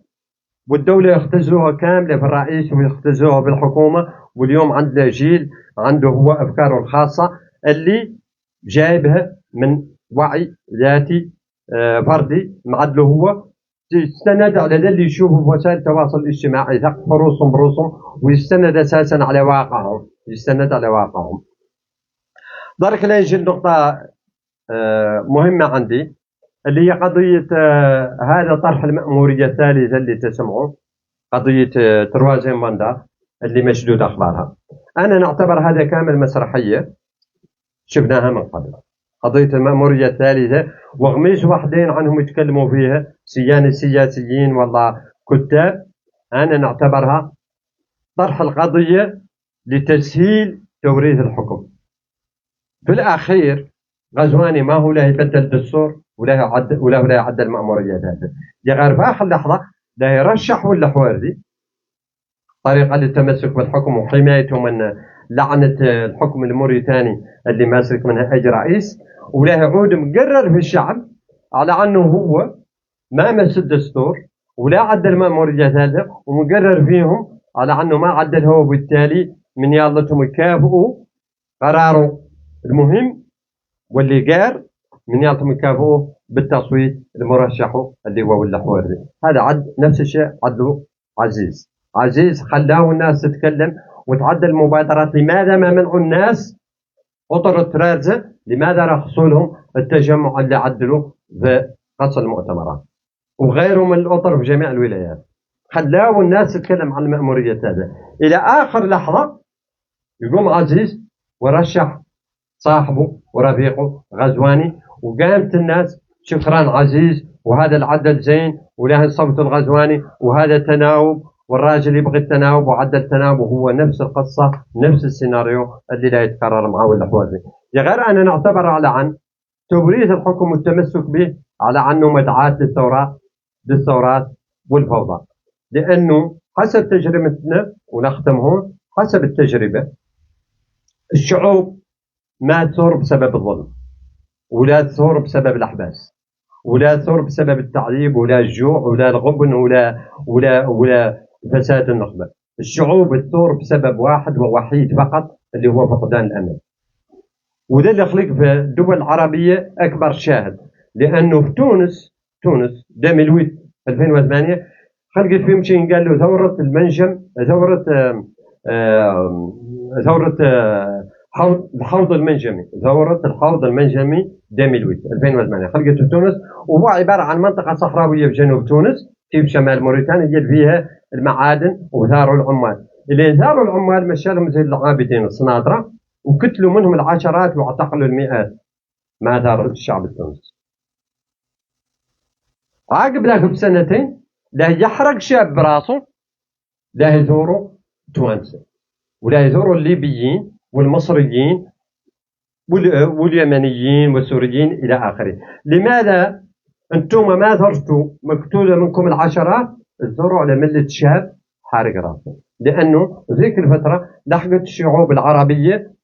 والدولة يختزوها كاملة في الرئيس ويختزوها بالحكومة. واليوم عندنا جيل عنده هو أفكاره الخاصة اللي جايبها من وعي ذاتي فردي معدله هو، يستند على اللي يشوفه في وسائل التواصل الاجتماعي، يثقف رؤوسهم برؤوسهم ويستند أساسا على واقعهم. درك لا يجي النقطة مهمة عندي، اللي هي قضية هذا طرح المأمورية الثالثة اللي تسمعون، قضية تروازيم ماندا اللي مشدود أخبارها. أنا نعتبر هذا كامل مسرحية شفناها من قبل. قضية المأمورية الثالثة وغميس وحدين عنهم يتكلموا فيها سياسيين والله كتاب، أنا نعتبرها طرح القضية لتسهيل توريث الحكم. في الأخير غزواني ما هو لا يبدل الدستور ولا لا يعدل المأمورية ذاته، غير في آخر لحظة لا يرشح ولا حواري طريقة للتمسك بالحكم وحمايته من لعنة الحكم الموريتاني اللي ماسك منها أي رئيس، ولا يعود مقرر في الشعب على أنه هو ما مس الدستور ولا عدل المأمورية ذاته، ومقرر فيهم على أنه ما عدل هو، وبالتالي من يالتهم يكافئوا قراره المهم واللي قار من يالتهم يكافئوا بالتصويت المرشح اللي هو ولا حواري. هذا عد نفس الشيء عدلوا عزيز خلاه الناس تتكلم وتعدل المبادرات. لماذا ما منعوا الناس أطر الترازة؟ لماذا رخصوا لهم التجمع اللي عدلوا في قصر المؤتمرات وغيره من الأطر في جميع الولايات؟ خلاه الناس تتكلم عن المأمورية هذا إلى آخر لحظة يقوم عزيز ورشح صاحبه ورفيقه غزواني، وقامت الناس شكرا عزيز وهذا العدل زين وله صوت الغزواني وهذا تناوب والراجل يبغي التناوب وعدل التناوب، وهو نفس القصة نفس السيناريو اللي لا يتكرر معه ولا حوازي. غير أن نعتبر على عن توريث الحكم والتمسك به على أنه مدعاة للثورات والفوضى، لأنه حسب تجربتنا ونختم هون، حسب التجربة الشعوب ما تثور بسبب الظلم ولا تثور بسبب الأحباس ولا تثور بسبب التعذيب ولا الجوع ولا الغبن ولا فساد النخبة. الشعوب تثور بسبب واحد ووحيد فقط اللي هو فقدان الأمل، وده اللي خلق في الدول العربية أكبر شاهد. لأنه في تونس 2008 خلقت فيهم شيء قال له ثورة المنجم، ثورة الحوض المنجمي، ثورة الحوض المنجمي 2008 خلقت في تونس، وهو عبارة عن منطقة صحراوية في جنوب تونس في شمال موريتانيا يجد فيها المعادن وثاروا العمال. اللي ثاروا العمال مشى لهم زي العابدين الصنادرة وقتلوا منهم العشرات واعتقلوا المئات مع ثار الشعب التونسي. عقب ذاك بسنتين لا يحرق شاب براسه، لا يزوروا توانسة ولا يزوروا الليبيين والمصريين واليمنيين والسوريين إلى آخره. لماذا أنتم ما ثرتوا مقتولة منكم العشرات تزوروا على ملة شاب حارق راسه؟ لأنه ذيك الفترة لحقت الشعوب العربية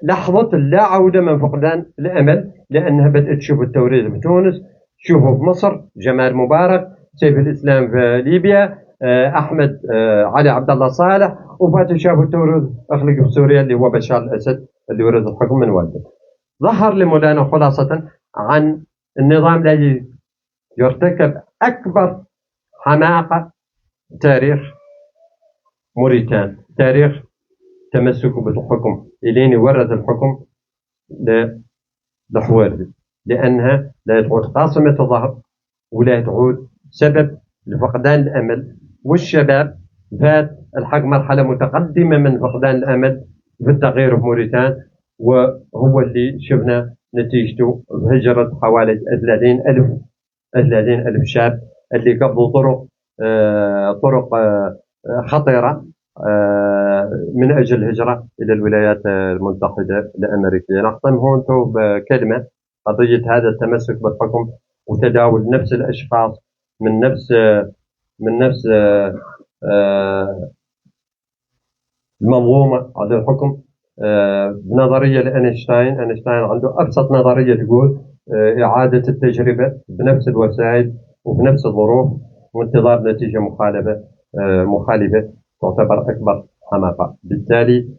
لحظة لا عودة من فقدان الأمل، لأنها بدأت تشوف التوريث في تونس، شوفوا في مصر جمال مبارك، سيف الإسلام في ليبيا، أحمد علي عبد الله صالح، وفاتوا شافوا التوريث أخلق في سوريا اللي هو بشار الأسد اللي ورث الحكم من والده. ظهر لمولانا خلاصة عن النظام الذي يرتكب أكبر حماقة تاريخ موريتان، تاريخ تمسكه بالحكم إلين ورث الحكم لحواري، لأنها لا تعود قاصمة الظهر ولا تعود سبب لفقدان الأمل. والشباب فات الحق مرحلة متقدمة من فقدان الأمل في التغيير في موريتان، وهو اللي شفنا نتيجته بهجرة حوالي 30,000 شاب اللي قبضوا طرق خطيرة من أجل الهجرة إلى الولايات المتحدة الأمريكية. نختم هون بكلمة قضية هذا التمسك بالحكم وتداول نفس الأشخاص من نفس المنظومة على الحكم. بنظرية لأينشتاين، أينشتاين عنده أبسط نظرية تقول إعادة التجربة بنفس الوسائل وبنفس الظروف وانتظار نتيجة مخالفة تعتبر أكبر حماقة. بالتالي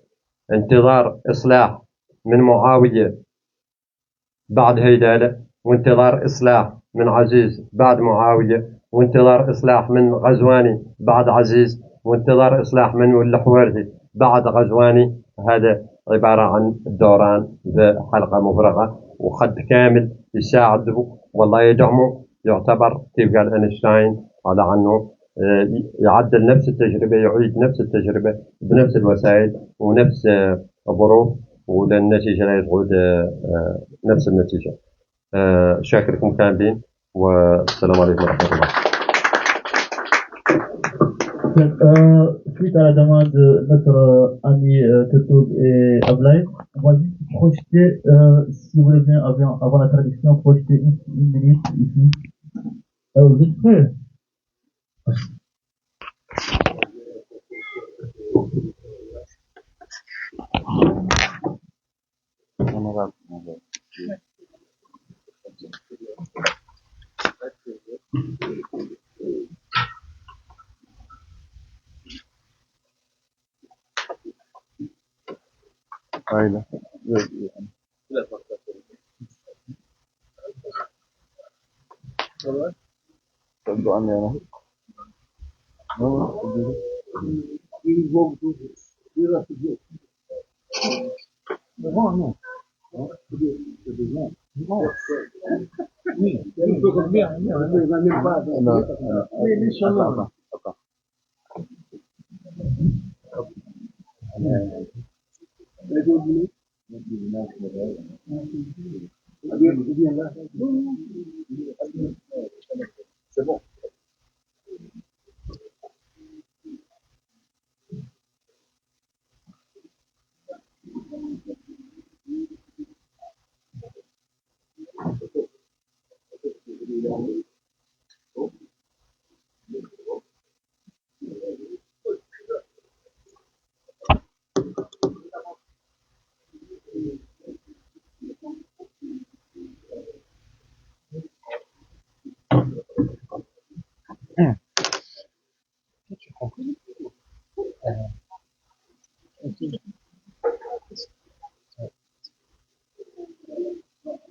انتظار إصلاح من معاوية بعد هيدالة، وانتظار إصلاح من عزيز بعد معاوية، وانتظار إصلاح من غزواني بعد عزيز، وانتظار إصلاح من والحوارثي بعد غزواني، هذا عبارة عن دوران حلقة مفرغة وخط كامل يساعدوا والله يدعموا. يعتبر كيف قال أينشتاين على عنه يعدل نفس التجربة، يعيد نفس التجربة بنفس الوسائل ونفس الظروف، وللنتيجة لا تعود نفس النتيجة. شاكركم كاملين والسلام عليكم ورحمة الله. Suite à la demande de notre ami Tetoub et Ablaï, on va juste projeter, si vous voulez bien, avant la traduction, projeter une minute ici. Vous êtes prêts? C'est bon.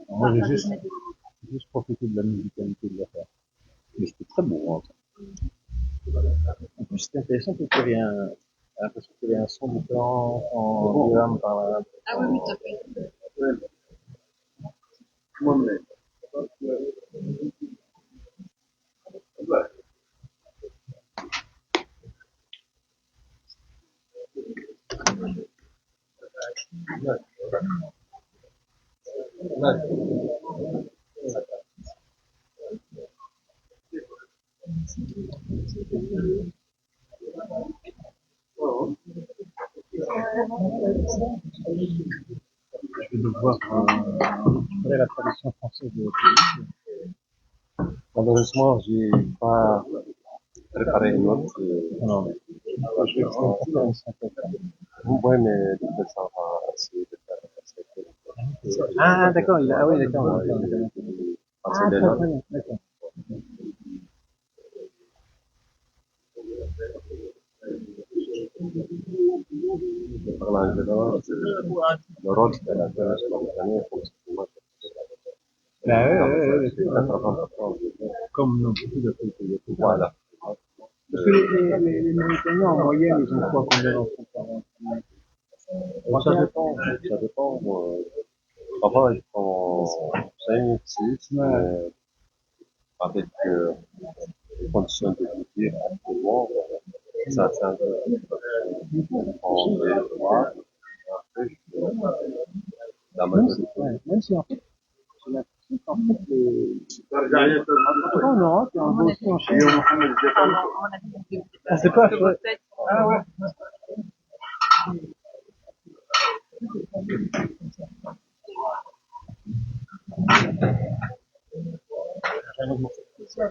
Moi, j'ai juste profité de la musicalité de l'affaire. Mais c'était très beau, hein. En plus, c'était intéressant parce qu'il y avait l'impression qu'il y avait un son différent en diagramme par là. Ah oui, oui, tout à fait. Moi-même. Je vais devoir récupérer la traduction française de Malheureusement, j'ai pas préparé une autre. non, mais je vais faire une synthèse. Ouais, mais de toute façon, on va essayer de faire ça. Ah, d'accord, ah oui, d'accord. Ah, Très bien, d'accord. Par l'anglais, le rôle de la jeunesse mauritanienne, Bah ouais, c'est 80%. comme dans beaucoup de pays. Voilà. Parce que les Mauritaniens, en moyenne, ils ont quoi combien d'enfants par an? Ça dépend, ça dépend. Avant, ils font 5, 6, mais avec les conditions de vie actuellement, ça change. On veut voir. Après, la majorité. Même si en fait, j'ai l'impression qu'en fait, en tout cas en Europe, et en Bosnie, en Chine, on sait pas. Ah ouais.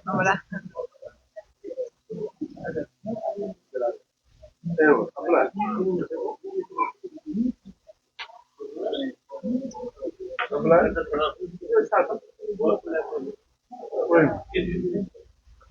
Voilà.